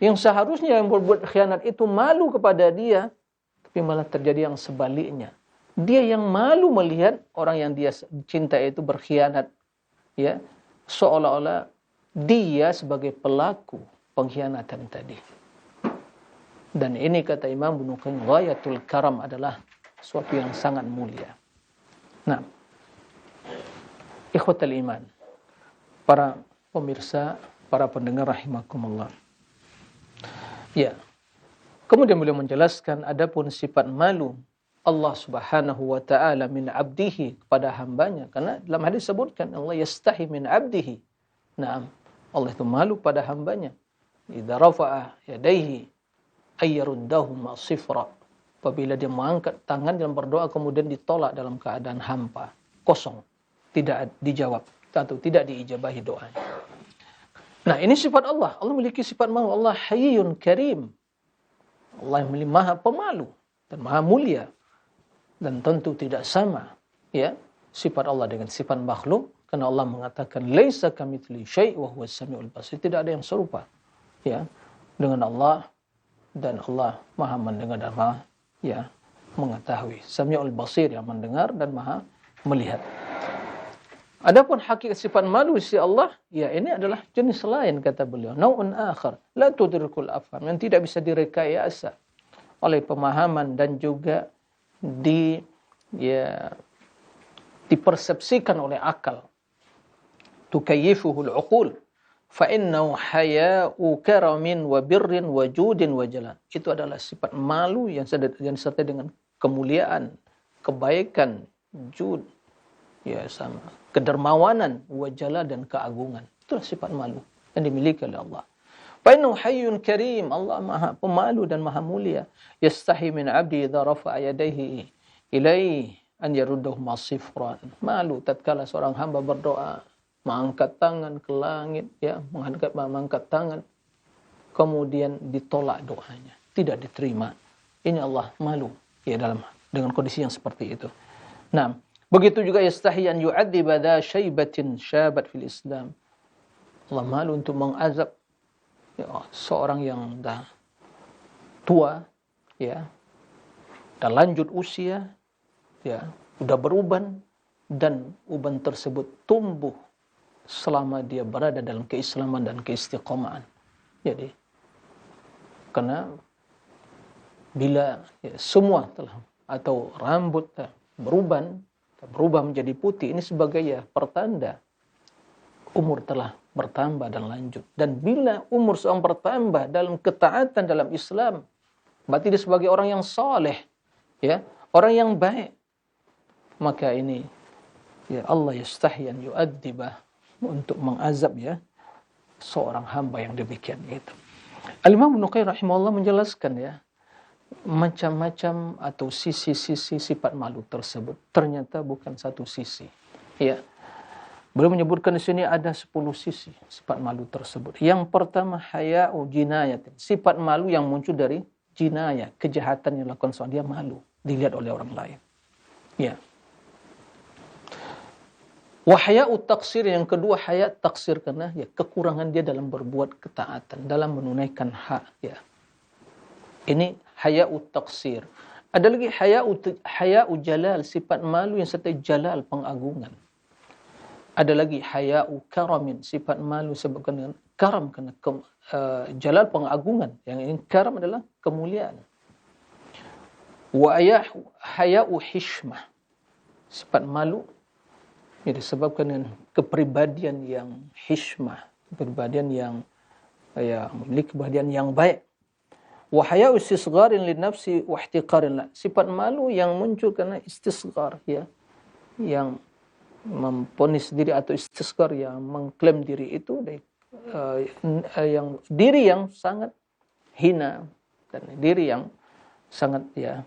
yang seharusnya yang berbuat khianat itu malu kepada dia, Tapi malah terjadi yang sebaliknya. Dia yang malu melihat orang yang dia cinta itu berkhianat. Ya, seolah-olah dia sebagai pelaku pengkhianatan tadi. Dan ini kata Imam Ibnu Qayyim, ghayatul karam adalah suatu yang sangat mulia. Nah, ikhwatal iman, para pemirsa, para pendengar rahimakumullah. Ya. Kemudian beliau menjelaskan adapun sifat malu Allah Subhanahu wa taala min 'abdihi kepada hambanya, karena dalam hadis disebutkan Allah yastahi min 'abdihi. Naam, Allah itu malu pada hambanya. Idza rafa'a yadayhi ayyaruddahuma sifra. Apabila dia mengangkat tangan dalam berdoa kemudian ditolak dalam keadaan hampa, kosong, tidak dijawab atau tidak diijabahi doanya. Nah, ini sifat Allah. Allah memiliki sifat malu. Allah Hayyun Karim. Allah yang memiliki Maha Pemalu dan Maha Mulia. Dan tentu tidak sama ya sifat Allah dengan sifat makhluk, karena Allah mengatakan laisa kamitsli syai' wa huwas samiul basir. Tidak ada yang serupa ya dengan Allah, dan Allah Maha mendengar dan Maha ya mengetahui. Samiul basir, yang mendengar dan Maha melihat. Adapun hakikat sifat malu si Allah, ya ini adalah jenis lain kata beliau. Nau'un akhar la tudrikul afham, yang tidak bisa direkayasa oleh pemahaman dan juga dipersepsikan oleh akal. Tukayyifuhul uqul fa innahu haya'u karamin wa birrin wa judin wa jalal. Itu adalah sifat malu yang disertai dengan kemuliaan, kebaikan, jud, ya sama, kedermawanan, wa jalal, dan keagungan. Itulah sifat malu yang dimiliki oleh Allah. Fa innahu hayyun karim, Allah Maha Pemalu dan Maha Mulia. Yastahi min 'abdi idza rafa'a yadayhi ilaihi an yaruddahuma sifran. Malu tatkala seorang hamba berdoa, mengangkat tangan ke langit ya, mengangkat tangan kemudian ditolak doanya, tidak diterima. Ini Allah malu ya dengan kondisi yang seperti itu. Nah, begitu juga yastahi an yu'adziba dza syaibatin syabat fil Islam. Allah malu untuk mengazab ya, seorang yang dah tua ya, dah lanjut usia ya, udah beruban, dan uban tersebut tumbuh selama dia berada dalam keislaman dan keistiqomahan. Jadi karena bila ya, semua telah atau rambut berubah menjadi putih, ini sebagai ya pertanda umur telah bertambah dan lanjut. Dan bila umur seorang bertambah dalam ketaatan dalam Islam, berarti dia sebagai orang yang saleh, ya, orang yang baik. Maka ini ya Allah yastahi an yu'adzibah, untuk mengazab ya seorang hamba yang demikian itu. Al-Imam Ibnu Qayyim rahimahullah menjelaskan ya macam-macam atau sisi-sisi sifat malu tersebut. Ternyata bukan satu sisi. Ya. Beliau menyebutkan di sini ada 10 sisi sifat malu tersebut. Yang pertama haya'u jinayat, sifat malu yang muncul dari jinayah, kejahatan yang dilakukan seorang, dia malu dilihat oleh orang lain. Ya. Wa haya'u taksir, yang kedua haya taksir, karena ya kekurangan dia dalam berbuat ketaatan, dalam menunaikan hak ya. Ini haya'u taksir. Ada lagi haya'u jalal, sifat malu yang serta jalal, pengagungan. Ada lagi haya'u karamin, sifat malu sebabkan dengan karam, karena jalal pengagungan. Yang ini karam adalah kemuliaan. Wa haya'u hishmah, sifat malu ini disebabkan dengan kepribadian yang hishmah, kepribadian yang ya memiliki kepribadian yang baik. Wa haya'u istisgharin linnafsi wa ihtiqarin la, sifat malu yang muncul karena istisghar ya, yang memponis diri atau istisghar, yang mengklaim diri itu yang diri yang sangat hina, dan diri yang sangat ya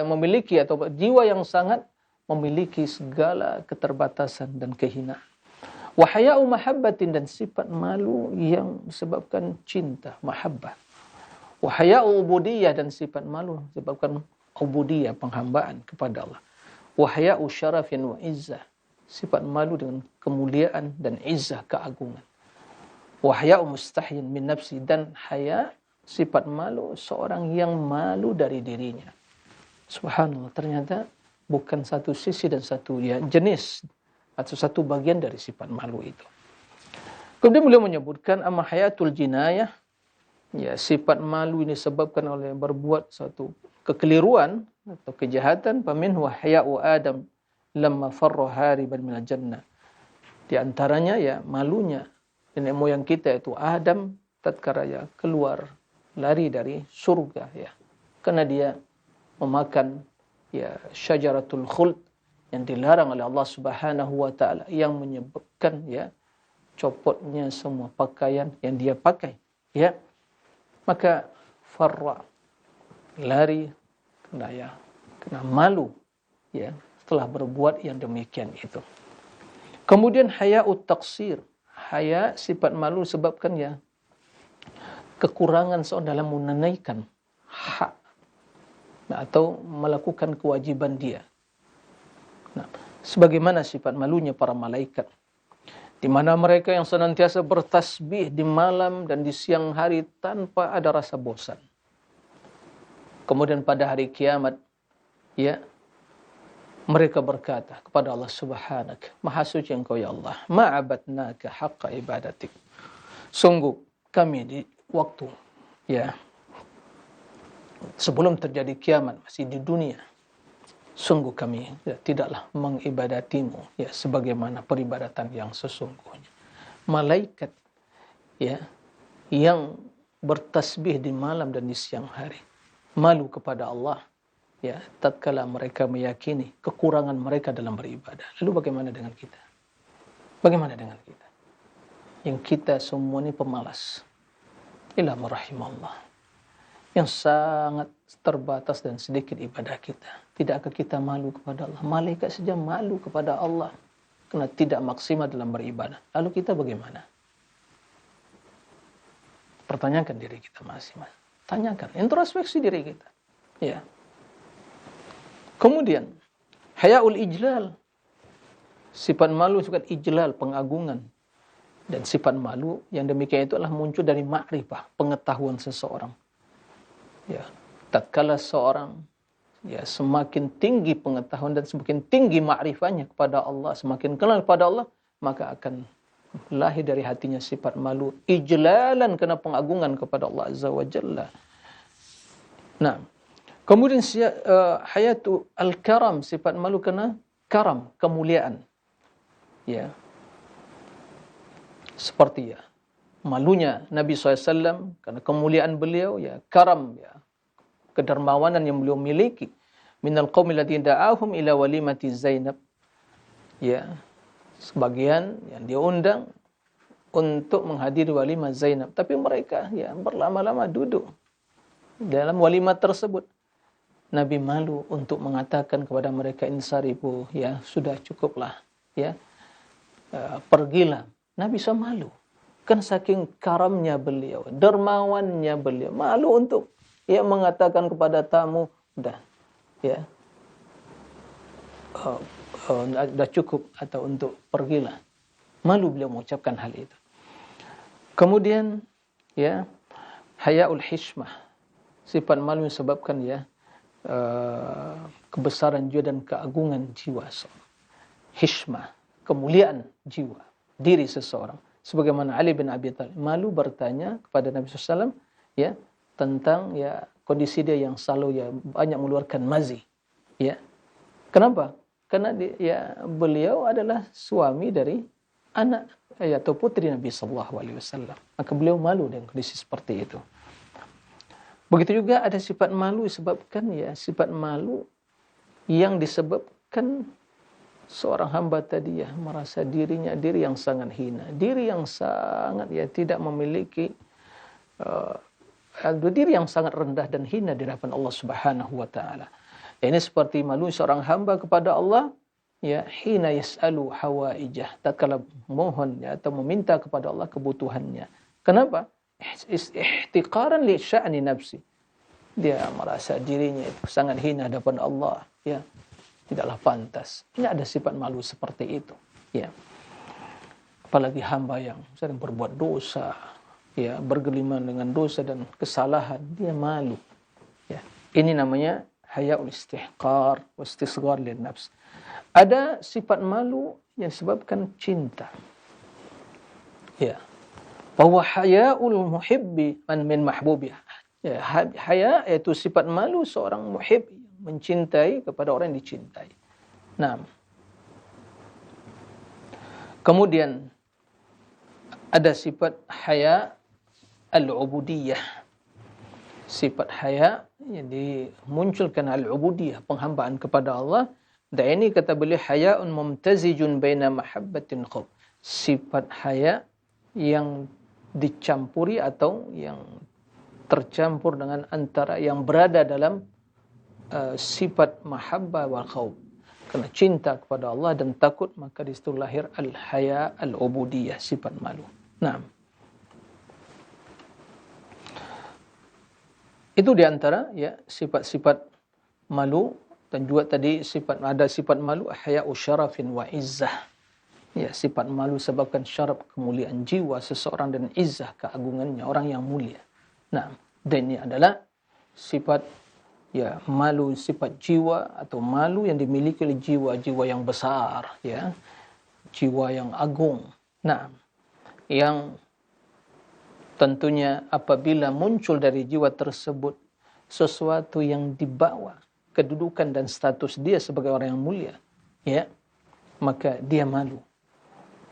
memiliki atau jiwa yang sangat memiliki segala keterbatasan dan kehinaan. Wa haya'u mahabbatin, dan sifat malu yang disebabkan cinta, mahabbah. Wa haya'u ubudiyah, dan sifat malu disebabkan ubudiyah, penghambaan kepada Allah. Wa haya'u syarafin wa izzah, sifat malu dengan kemuliaan dan izzah, keagungan. Wa haya'u mustahyin min nafsi, dan haya sifat malu seorang yang malu dari dirinya. Subhanallah, ternyata bukan satu sisi dan satu jenis atau satu bagian dari sifat malu itu. Kemudian beliau menyebutkan amma hayatul jinayah, sifat malu ini disebabkan oleh berbuat satu kekeliruan atau kejahatan, faminhu haya'u Adam lamma farra hariban minal jannah. Di antaranya malunya nenek moyang kita itu Adam tatkala keluar lari dari surga karena dia memakan syajaratul khuld yang dilarang oleh Allah Subhanahu wa taala, yang menyebabkan copotnya semua pakaian yang dia pakai. Maka farra, lari kena malu setelah berbuat yang demikian itu. Kemudian haya'ut taqsir, haya sifat malu sebabkan kekurangan seorang dalam menunaikan hak atau melakukan kewajiban dia. Sebagaimana sifat malunya para malaikat, di mana mereka yang senantiasa bertasbih di malam dan di siang hari tanpa ada rasa bosan. Kemudian pada hari kiamat, mereka berkata kepada Allah Subhanaka, Maha Suci Engkau ya Allah, ma'abadnaka haqqa ibadatik. Sungguh kami di waktu sebelum terjadi kiamat, masih di dunia, sungguh kami tidaklah mengibadatimu sebagaimana peribadatan yang sesungguhnya. Malaikat yang bertasbih di malam dan di siang hari malu kepada Allah tatkala mereka meyakini kekurangan mereka dalam beribadah. Lalu bagaimana dengan kita? Bagaimana dengan kita? Yang kita semua ini pemalas. Illa rahimallah. Yang sangat terbatas dan sedikit ibadah kita. Tidakkah kita malu kepada Allah? Malaikat saja malu kepada Allah karena tidak maksimal dalam beribadah. Lalu kita bagaimana? Pertanyakan diri kita masing-masing. Tanyakan, introspeksi diri kita. Kemudian haya'ul ijlal, sifat malu, sifat ijlal, pengagungan. Dan sifat malu yang demikian itu adalah muncul dari ma'rifah, pengetahuan seseorang. Tatkala seorang semakin tinggi pengetahuan dan semakin tinggi ma'rifahnya kepada Allah, semakin kenal kepada Allah, maka akan lahir dari hatinya sifat malu, ijlalan, karena pengagungan kepada Allah Azza wa Jalla. Nah, kemudian hayatu al-karam, sifat malu karena karam, kemuliaan. Seperti malunya Nabi SAW karena kemuliaan beliau, karam, kedermawanan yang beliau miliki. Minal qaumil ladzina da'ahum ila walimati Zainab. Sebagian yang dia undang untuk menghadiri walimah Zainab, tapi mereka berlama-lama duduk dalam walimah tersebut. Nabi malu untuk mengatakan kepada mereka, insaribu, sudah cukuplah, pergilah. Nabi SAW malu. Kan saking karamnya beliau, dermawannya beliau, malu untuk mengatakan kepada tamu, udah cukup, atau untuk pergilah. Malu beliau mengucapkan hal itu. Kemudian haya'ul hishmah, sifat malu yang sebabkan kebesaran jiwa dan keagungan jiwa. Hishmah, kemuliaan jiwa, diri seseorang. Sebagaimana Ali bin Abi Thalib malu bertanya kepada Nabi SAW tentang kondisi dia yang selalu banyak mengeluarkan mazi. Kenapa? Karena beliau adalah suami dari anak atau putri Nabi SAW. Maka beliau malu dengan kondisi seperti itu. Begitu juga ada sifat malu disebabkan sifat malu yang disebabkan seorang hamba tadi merasa dirinya diri yang sangat hina, diri yang sangat tidak memiliki diri yang sangat rendah dan hina di hadapan Allah Subhanahu wa taala. Ini seperti malu seorang hamba kepada Allah hina yas'alu hawaijah, tatkala mohon atau meminta kepada Allah kebutuhannya. Kenapa? Ihtiqaran li sya'ni nafsi. Dia merasa dirinya itu sangat hina di hadapan Allah, tidaklah pantas. Ini ada sifat malu seperti itu. Apalagi hamba yang sering berbuat dosa, ya, bergelimang dengan dosa dan kesalahan, dia malu. Ya. Ini namanya hayaul istihqar wa istisghar lin nafs. Ada sifat malu yang disebabkan cinta. Ya. Bahwa hayaul muhibbi min mahbubih. Ya, haya yaitu sifat malu seorang muhib, mencintai kepada orang yang dicintai. Nah, kemudian ada sifat haya al-ubudiyah. Sifat haya yang dimunculkan al-ubudiyah, penghambaan kepada Allah. Dan ini kata beliau haya'un mumtazijun baina mahabbatin khawf. Sifat haya yang dicampuri atau yang tercampur dengan antara yang berada dalam sifat mahabbah wal khawf. Karena cinta kepada Allah dan takut, maka di situ lahir al-haya al-ubudiyah, sifat malu. Nah, itu diantara ya sifat-sifat malu. Dan juga tadi ada sifat malu haya'u syarafin wa izzah. Ya, sifat malu sebabkan syaraf, kemuliaan jiwa seseorang, dan izzah, keagungannya, orang yang mulia. Nah, dan ini adalah sifat ya malu, sifat jiwa atau malu yang dimiliki oleh jiwa-jiwa yang besar, ya, jiwa yang agung. Nah, yang tentunya apabila muncul dari jiwa tersebut sesuatu yang dibawa kedudukan dan status dia sebagai orang yang mulia, ya, maka dia malu.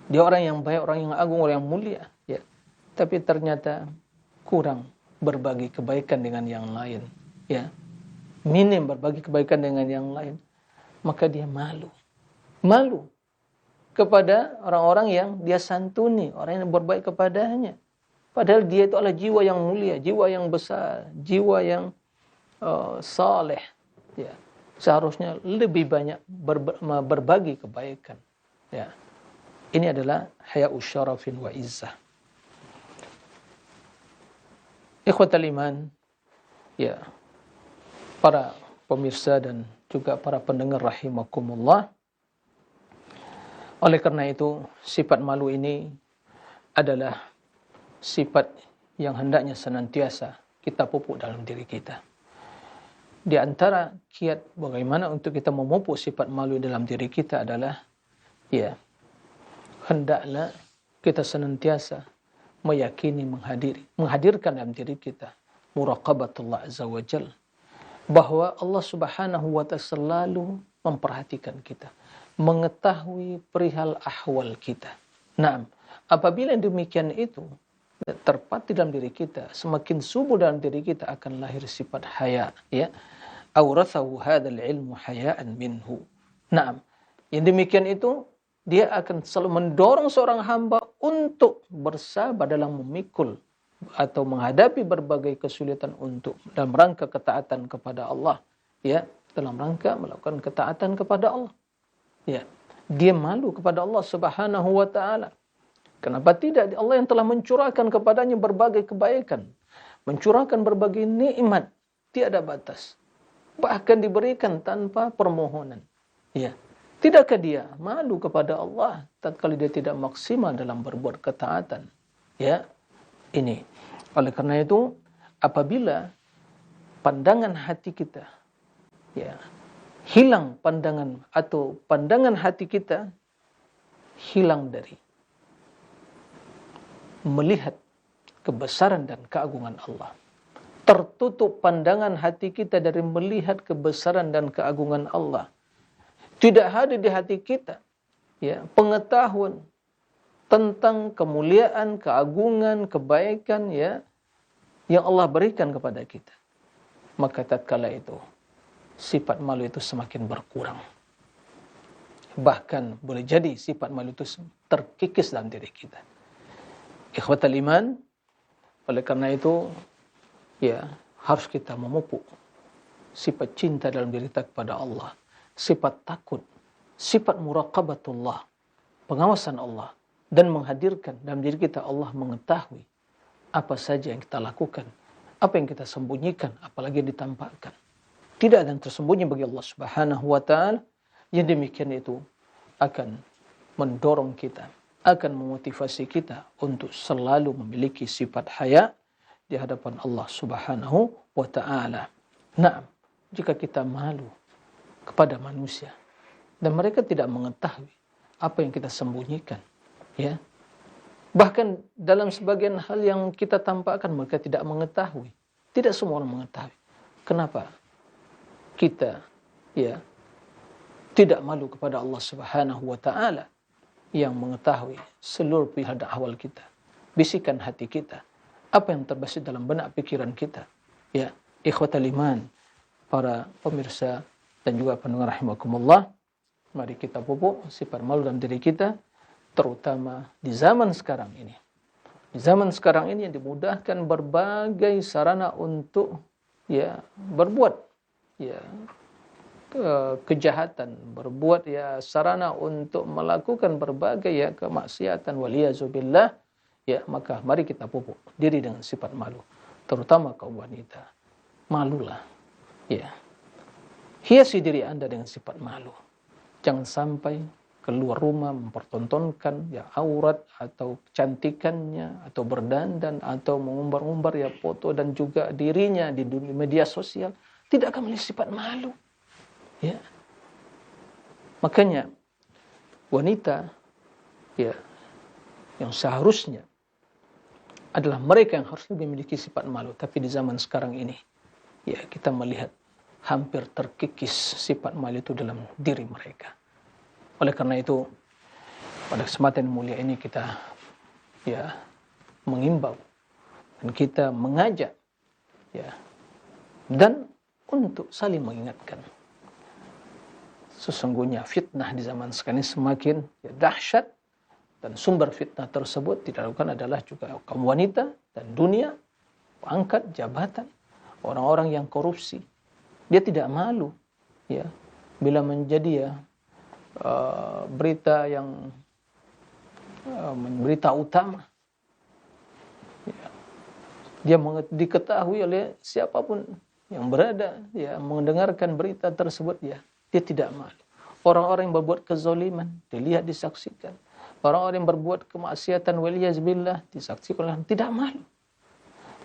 Dia orang yang baik, orang yang agung, orang yang mulia, ya. Tapi ternyata kurang berbagi kebaikan dengan yang lain, ya. Minim berbagi kebaikan dengan yang lain, maka dia malu. Malu kepada orang-orang yang dia santuni, orang yang berbaik kepadanya. Padahal dia itu adalah jiwa yang mulia, jiwa yang besar, jiwa yang saleh. Ya, seharusnya lebih banyak berbagi kebaikan. Ya, ini adalah haya'u syarafin wa izzah. Ikhwatal iman, ya, para pemirsa dan juga para pendengar rahimakumullah. Oleh karena itu, sifat malu ini adalah sifat yang hendaknya senantiasa kita pupuk dalam diri kita. Di antara kiat bagaimana untuk kita memupuk sifat malu dalam diri kita adalah, ya, hendaklah kita senantiasa meyakini, menghadirkan dalam diri kita muraqabatullah azza wa jalla, bahwa Allah subhanahu wa ta'ala selalu memperhatikan kita, mengetahui perihal ahwal kita. Nah, apabila demikian itu terpatri dalam diri kita, semakin subur dalam diri kita akan lahir sifat haya, ya. Aurathahu hadzal ilmu haya'an minhu. Naam. Yang demikian itu dia akan selalu mendorong seorang hamba untuk bersabar dalam memikul atau menghadapi berbagai kesulitan untuk dalam rangka ketaatan kepada Allah, ya, dalam rangka melakukan ketaatan kepada Allah. Ya. Dia malu kepada Allah Subhanahu wa taala. Kenapa tidak? Allah yang telah mencurahkan kepadanya berbagai kebaikan, mencurahkan berbagai nikmat tiada batas, bahkan diberikan tanpa permohonan. Ya, tidakkah dia malu kepada Allah tatkala dia tidak maksimal dalam berbuat ketaatan? Ya, ini. Oleh karena itu, apabila pandangan hati kita, ya, hilang pandangan atau pandangan hati kita hilang dari melihat kebesaran dan keagungan Allah, tertutup pandangan hati kita dari melihat kebesaran dan keagungan Allah, tidak hadir di hati kita, ya, pengetahuan tentang kemuliaan, keagungan, kebaikan, ya, yang Allah berikan kepada kita, maka tatkala itu sifat malu itu semakin berkurang. Bahkan boleh jadi sifat malu itu terkikis dalam diri kita. Ikhwatal iman, oleh karena itu, ya, harus kita memupuk sifat cinta dalam diri kita kepada Allah, sifat takut, sifat muraqabatullah, pengawasan Allah, dan menghadirkan dalam diri kita Allah mengetahui apa saja yang kita lakukan, apa yang kita sembunyikan, apalagi yang ditampakkan. Tidak ada yang tersembunyi bagi Allah Subhanahu wa ta'ala. Yang demikian itu akan mendorong kita akan memotivasi kita untuk selalu memiliki sifat haya di hadapan Allah Subhanahu wa taala. Nah, jika kita malu kepada manusia dan mereka tidak mengetahui apa yang kita sembunyikan, ya. Bahkan dalam sebagian hal yang kita tampakkan mereka tidak mengetahui. Tidak semua orang mengetahui. Kenapa kita tidak malu kepada Allah Subhanahu wa taala yang mengetahui seluruh pihak dan ahwal kita, bisikan hati kita, apa yang terbesit dalam benak pikiran kita. Ya, ikhwatal iman, para pemirsa dan juga pendengar rahimakumullah, mari kita pupuk sifat malu dalam diri kita, terutama di zaman sekarang ini. Di zaman sekarang ini yang dimudahkan berbagai sarana untuk berbuat kejahatan, berbuat sarana untuk melakukan berbagai kemaksiatan, waliyazubillah, maka mari kita pupuk diri dengan sifat malu, terutama kaum wanita. Malulah, hiasi diri Anda dengan sifat malu. Jangan sampai keluar rumah mempertontonkan aurat atau kecantikannya, atau berdandan, atau mengumbar-umbar foto dan juga dirinya di media sosial. Tidak akan memiliki sifat malu. Ya. Makanya wanita yang seharusnya adalah mereka yang harus lebih memiliki sifat malu. Tapi di zaman sekarang ini kita melihat hampir terkikis sifat malu itu dalam diri mereka. Oleh karena itu, pada kesempatan mulia ini kita mengimbau dan kita mengajak dan untuk saling mengingatkan. Sesungguhnya fitnah di zaman sekarang ini semakin dahsyat, dan sumber fitnah tersebut tidak lakukan adalah juga kaum wanita dan dunia, pangkat, jabatan, orang-orang yang korupsi. Dia tidak malu bila menjadi berita yang berita utama. Dia diketahui oleh siapapun yang berada mendengarkan berita tersebut, dia tidak malu. Orang-orang yang berbuat kezaliman dilihat, disaksikan. Orang-orang yang berbuat kemaksiatan waliyazbillah disaksikan, tidak malu.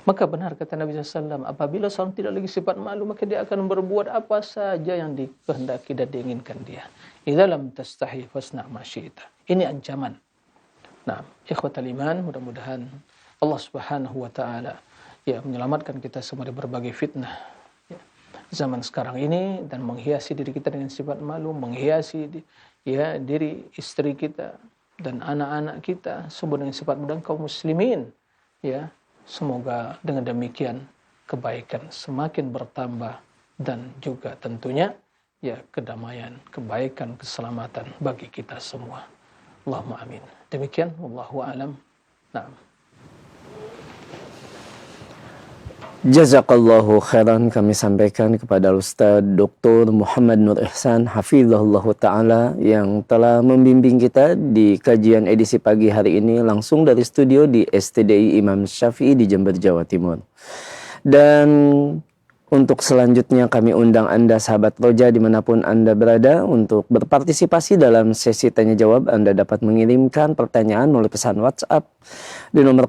Maka benar kata Nabi SAW, apabila seorang tidak lagi sifat malu, maka dia akan berbuat apa saja yang dikehendaki dan diinginkan dia. Idza lam tastahi fasna ma syi'ta. Ini ancaman. Nah, ikhwatal iman, mudah-mudahan Allah Subhanahu wa taala menyelamatkan kita semua dari berbagai fitnah zaman sekarang ini, dan menghiasi diri kita dengan sifat malu, menghiasi diri istri kita dan anak-anak kita semua dengan sifat mudah kaum muslimin. Semoga dengan demikian kebaikan semakin bertambah dan juga tentunya kedamaian, kebaikan, keselamatan bagi kita semua. Allahumma amin. Demikian, wallahu a'lam. Naam. Jazakallahu khairan kami sampaikan kepada Ustaz Dr. Muhammad Nur Ihsan hafizahullah ta'ala yang telah membimbing kita di kajian edisi pagi hari ini langsung dari studio di STDI Imam Syafi'i di Jember, Jawa Timur. Dan untuk selanjutnya kami undang Anda sahabat Roja dimanapun Anda berada untuk berpartisipasi dalam sesi tanya jawab. Anda dapat mengirimkan pertanyaan melalui pesan WhatsApp di nomor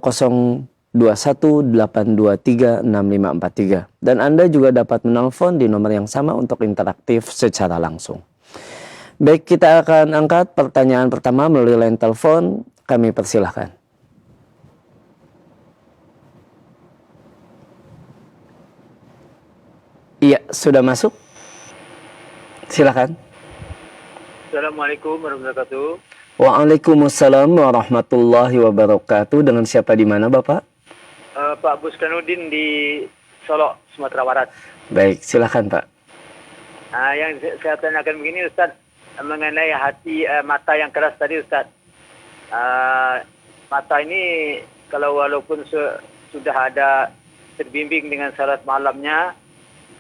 0218236543, dan Anda juga dapat menelpon di nomor yang sama untuk interaktif secara langsung. Baik, kita akan angkat pertanyaan pertama melalui line telepon. Kami persilahkan. Iya, sudah masuk. Silakan. Assalamualaikum warahmatullahi wabarakatuh. Waalaikumsalam warahmatullahi wabarakatuh. Dengan siapa di mana, Bapak? Pak Buskanudin di Solok, Sumatera Barat. Baik, silakan Pak. Yang saya tanyakan begini Ustaz, mengenai hati mata yang keras tadi Ustaz. Mata ini kalau walaupun sudah ada terbimbing dengan salat malamnya,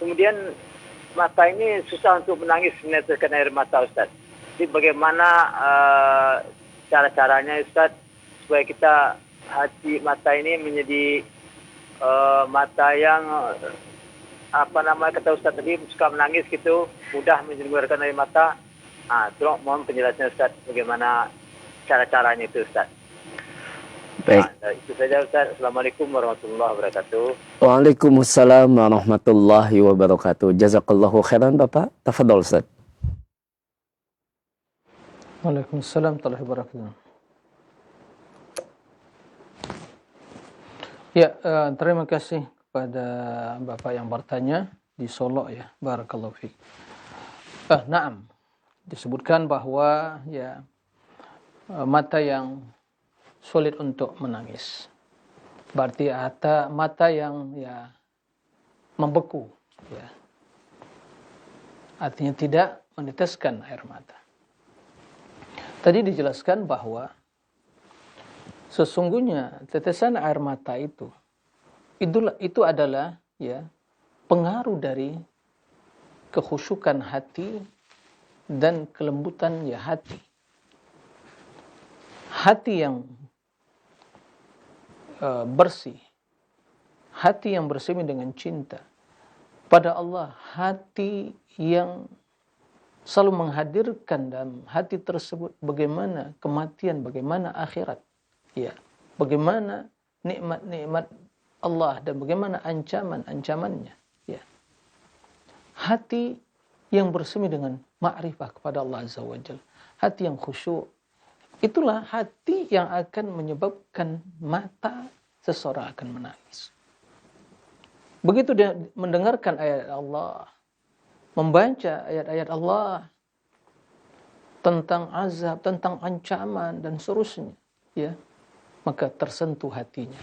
kemudian mata ini susah untuk menangis meneteskan air mata Ustaz. Jadi bagaimana cara-caranya Ustaz supaya kita hati mata ini menjadi mata yang kata Ustaz tadi suka menangis gitu, mudah mengeluarkan air mata. Tolong mohon penjelasan Ustaz bagaimana cara-caranya itu Ustaz. Baik. Nah, itu saja Ustaz. Assalamualaikum warahmatullahi wabarakatuh. Waalaikumsalam warahmatullahi wabarakatuh. Jazakallahu khairan Bapak. Tafadhol Ustaz. Waalaikumsalam warahmatullahi wabarakatuh. Ya, terima kasih kepada Bapak yang bertanya di Solo ya. Barakallahu fiik. Naam. Disebutkan bahwa ya mata yang sulit untuk menangis. Berarti mata yang ya membeku ya. Artinya tidak meneteskan air mata. Tadi dijelaskan bahwa sesungguhnya tetesan air mata itu adalah ya pengaruh dari kekhusyukan hati dan kelembutan ya hati. Hati yang bersih, hati yang bersemi dengan cinta pada Allah, hati yang selalu menghadirkan dalam hati tersebut bagaimana kematian, bagaimana akhirat, ya, bagaimana nikmat-nikmat Allah dan bagaimana ancaman-ancamannya, ya. Hati yang bersemi dengan ma'rifah kepada Allah Azza wa Jalla, hati yang khusyuk, itulah hati yang akan menyebabkan mata seseorang akan menangis. Begitu dia mendengarkan ayat Allah, membaca ayat-ayat Allah tentang azab, tentang ancaman dan seterusnya, ya, maka tersentuh hatinya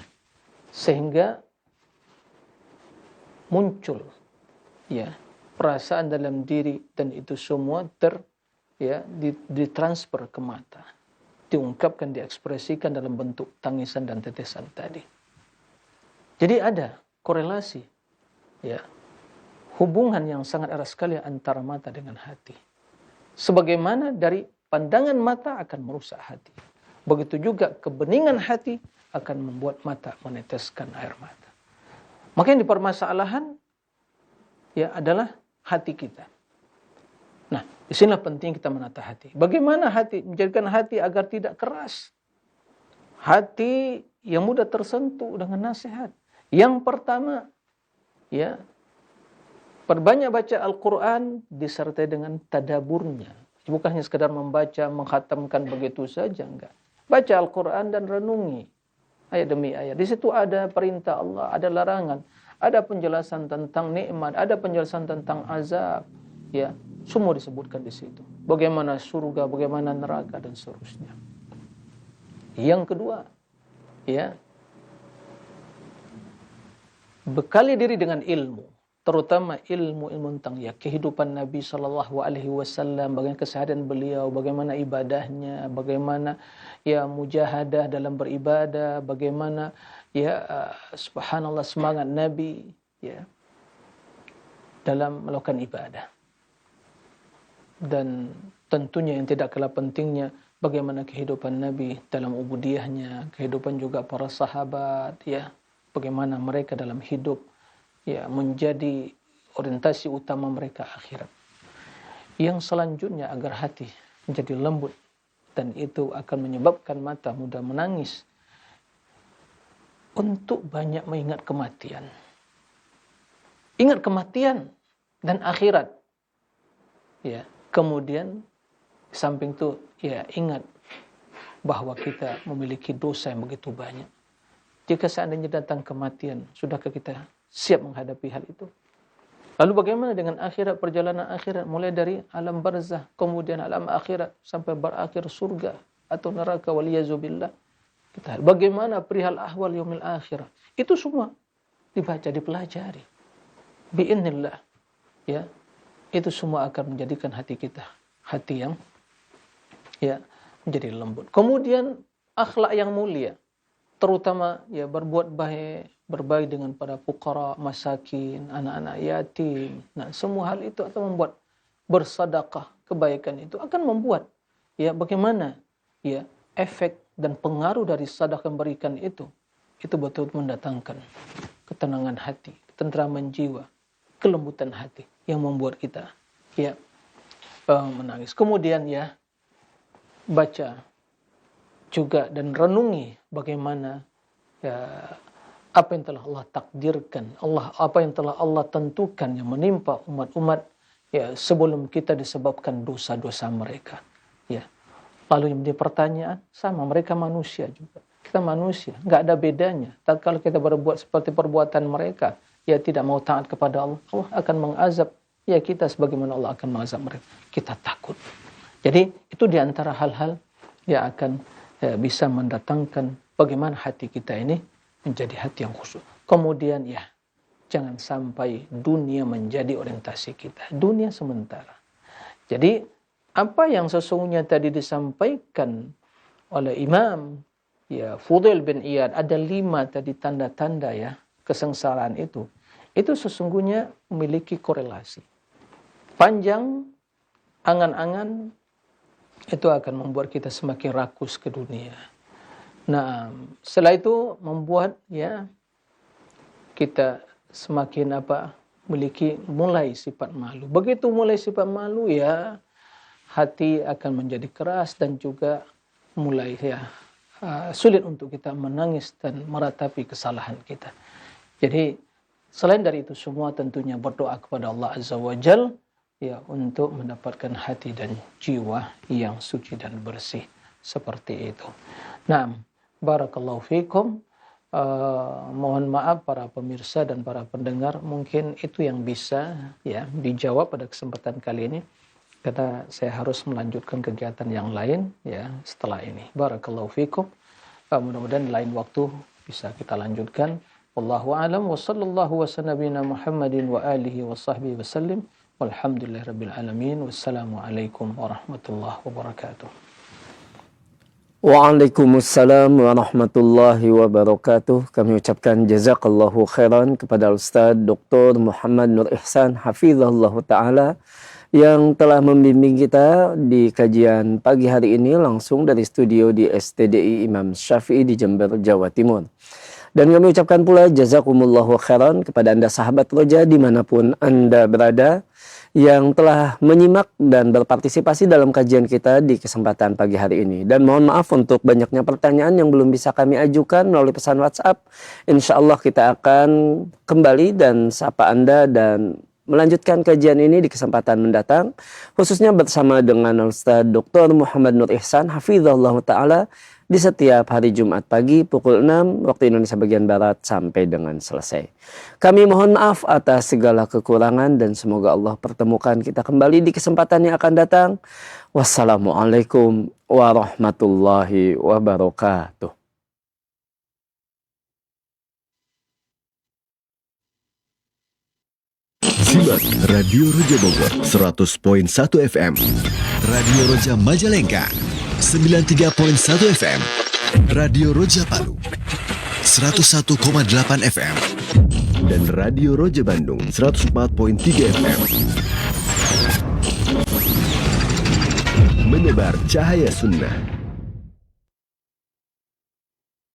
sehingga muncul ya perasaan dalam diri, dan itu semua ditransfer ke mata, diungkapkan, diekspresikan dalam bentuk tangisan dan tetesan tadi. Jadi ada korelasi ya, hubungan yang sangat erat sekali antara mata dengan hati. Sebagaimana dari pandangan mata akan merusak hati, begitu juga kebeningan hati akan membuat mata meneteskan air mata. Maka yang dipermasalahan ya adalah hati kita. Nah, disinilah penting kita menata hati. Bagaimana hati, menjadikan hati agar tidak keras. Hati yang mudah tersentuh dengan nasihat. Yang pertama, ya, perbanyak baca Al-Quran disertai dengan tadaburnya. Bukan hanya sekedar membaca, menghatamkan begitu saja, enggak. Baca Al-Quran dan renungi ayat demi ayat. Di situ ada perintah Allah, ada larangan, ada penjelasan tentang nikmat, ada penjelasan tentang azab, ya, semua disebutkan di situ. Bagaimana surga, bagaimana neraka dan seterusnya. Yang kedua, ya, bekali diri dengan ilmu, terutama ilmu tentang ya kehidupan Nabi Shallallahu Alaihi Wasallam, bagaimana keseharian beliau, bagaimana ibadahnya, bagaimana ya mujahadah dalam beribadah, bagaimana ya subhanallah semangat Nabi ya dalam melakukan ibadah. Dan tentunya yang tidak kalah pentingnya bagaimana kehidupan Nabi dalam ubudiyahnya, kehidupan juga para sahabat ya, bagaimana mereka dalam hidup ya menjadi orientasi utama mereka akhirat. Yang selanjutnya agar hati menjadi lembut, dan itu akan menyebabkan mata mudah menangis, untuk banyak mengingat kematian. Ingat kematian dan akhirat. Ya, kemudian di samping itu ya ingat bahwa kita memiliki dosa yang begitu banyak. Jika seandainya datang kematian, sudahkah kita siap menghadapi hal itu? Lalu bagaimana dengan akhirat, perjalanan akhirat, mulai dari alam barzah, kemudian alam akhirat, sampai berakhir surga atau neraka, waliyazubillah. Kita bagaimana perihal ahwal yaumil akhirah. Itu semua dibaca, dipelajari. Bi'idznillah. Ya, itu semua akan menjadikan hati kita hati yang ya menjadi lembut. Kemudian akhlak yang mulia, terutama ya berbuat baik, berbagi dengan para fuqara, masakin, anak-anak yatim. Nah, semua hal itu akan membuat bersedekah, kebaikan itu akan membuat ya bagaimana ya efek dan pengaruh dari sedekah yang berikan itu betul-betul mendatangkan ketenangan hati, ketentraman jiwa, kelembutan hati yang membuat kita ya menangis. Kemudian ya baca juga dan renungi bagaimana ya, apa yang telah Allah takdirkan, apa yang telah Allah tentukan yang menimpa umat-umat ya sebelum kita disebabkan dosa-dosa mereka. Ya. Lalu yang menjadi pertanyaan, sama mereka manusia juga. Kita manusia, nggak ada bedanya. Kalau kita berbuat seperti perbuatan mereka, ya tidak mau taat kepada Allah, Allah akan mengazab ya kita sebagaimana Allah akan mengazab mereka. Kita takut. Jadi itu diantara hal-hal yang akan bisa mendatangkan bagaimana hati kita ini menjadi hati yang khusyuk. Kemudian ya, jangan sampai dunia menjadi orientasi kita. Dunia sementara. Jadi apa yang sesungguhnya tadi disampaikan oleh Imam ya Fudail bin Iyad, ada 5 tadi tanda-tanda ya kesengsaraan itu sesungguhnya memiliki korelasi. Panjang angan-angan itu akan membuat kita semakin rakus ke dunia. Nah, setelah itu membuat ya kita semakin mulai sifat malu. Begitu mulai sifat malu ya hati akan menjadi keras dan juga mulai ya sulit untuk kita menangis dan meratapi kesalahan kita. Jadi selain dari itu semua tentunya berdoa kepada Allah Azza wa Jalla ya untuk mendapatkan hati dan jiwa yang suci dan bersih seperti itu. Nah, barakallahu fikum. Mohon maaf para pemirsa dan para pendengar, mungkin itu yang bisa ya dijawab pada kesempatan kali ini karena saya harus melanjutkan kegiatan yang lain ya setelah ini. Barakallahu fikum. Mudah-mudahan lain waktu bisa kita lanjutkan. Wallahu a'lam wa sallallahu wa sallam Muhammadin wa alihi wa sahbihi wasallim. Walhamdulillahirabbil alamin. Wassalamualaikum warahmatullahi wabarakatuh. Waalaikumsalam warahmatullahi wabarakatuh. Kami ucapkan jazakallahu khairan kepada Ustaz Dr. Muhammad Nur Ihsan hafizahullah ta'ala yang telah membimbing kita di kajian pagi hari ini langsung dari studio di STDI Imam Syafi'i di Jember, Jawa Timur. Dan kami ucapkan pula jazakumullahu khairan kepada Anda sahabat Roja dimanapun Anda berada yang telah menyimak dan berpartisipasi dalam kajian kita di kesempatan pagi hari ini. Dan mohon maaf untuk banyaknya pertanyaan yang belum bisa kami ajukan melalui pesan WhatsApp. Insya Allah kita akan kembali dan sapa Anda dan melanjutkan kajian ini di kesempatan mendatang, khususnya bersama dengan Ustaz Dr. Muhammad Nur Ihsan hafizahullah ta'ala di setiap hari Jumat pagi pukul 6 waktu Indonesia bagian Barat sampai dengan selesai. Kami mohon maaf atas segala kekurangan dan semoga Allah pertemukan kita kembali di kesempatan yang akan datang. Wassalamualaikum warahmatullahi wabarakatuh. Simak Radio Roja Bogor 100.1 FM, Radio Roja Majalengka 93.1 FM, Radio Roja Palu 101,8 FM, dan Radio Roja Bandung 104.3 FM. Menebar cahaya sunnah.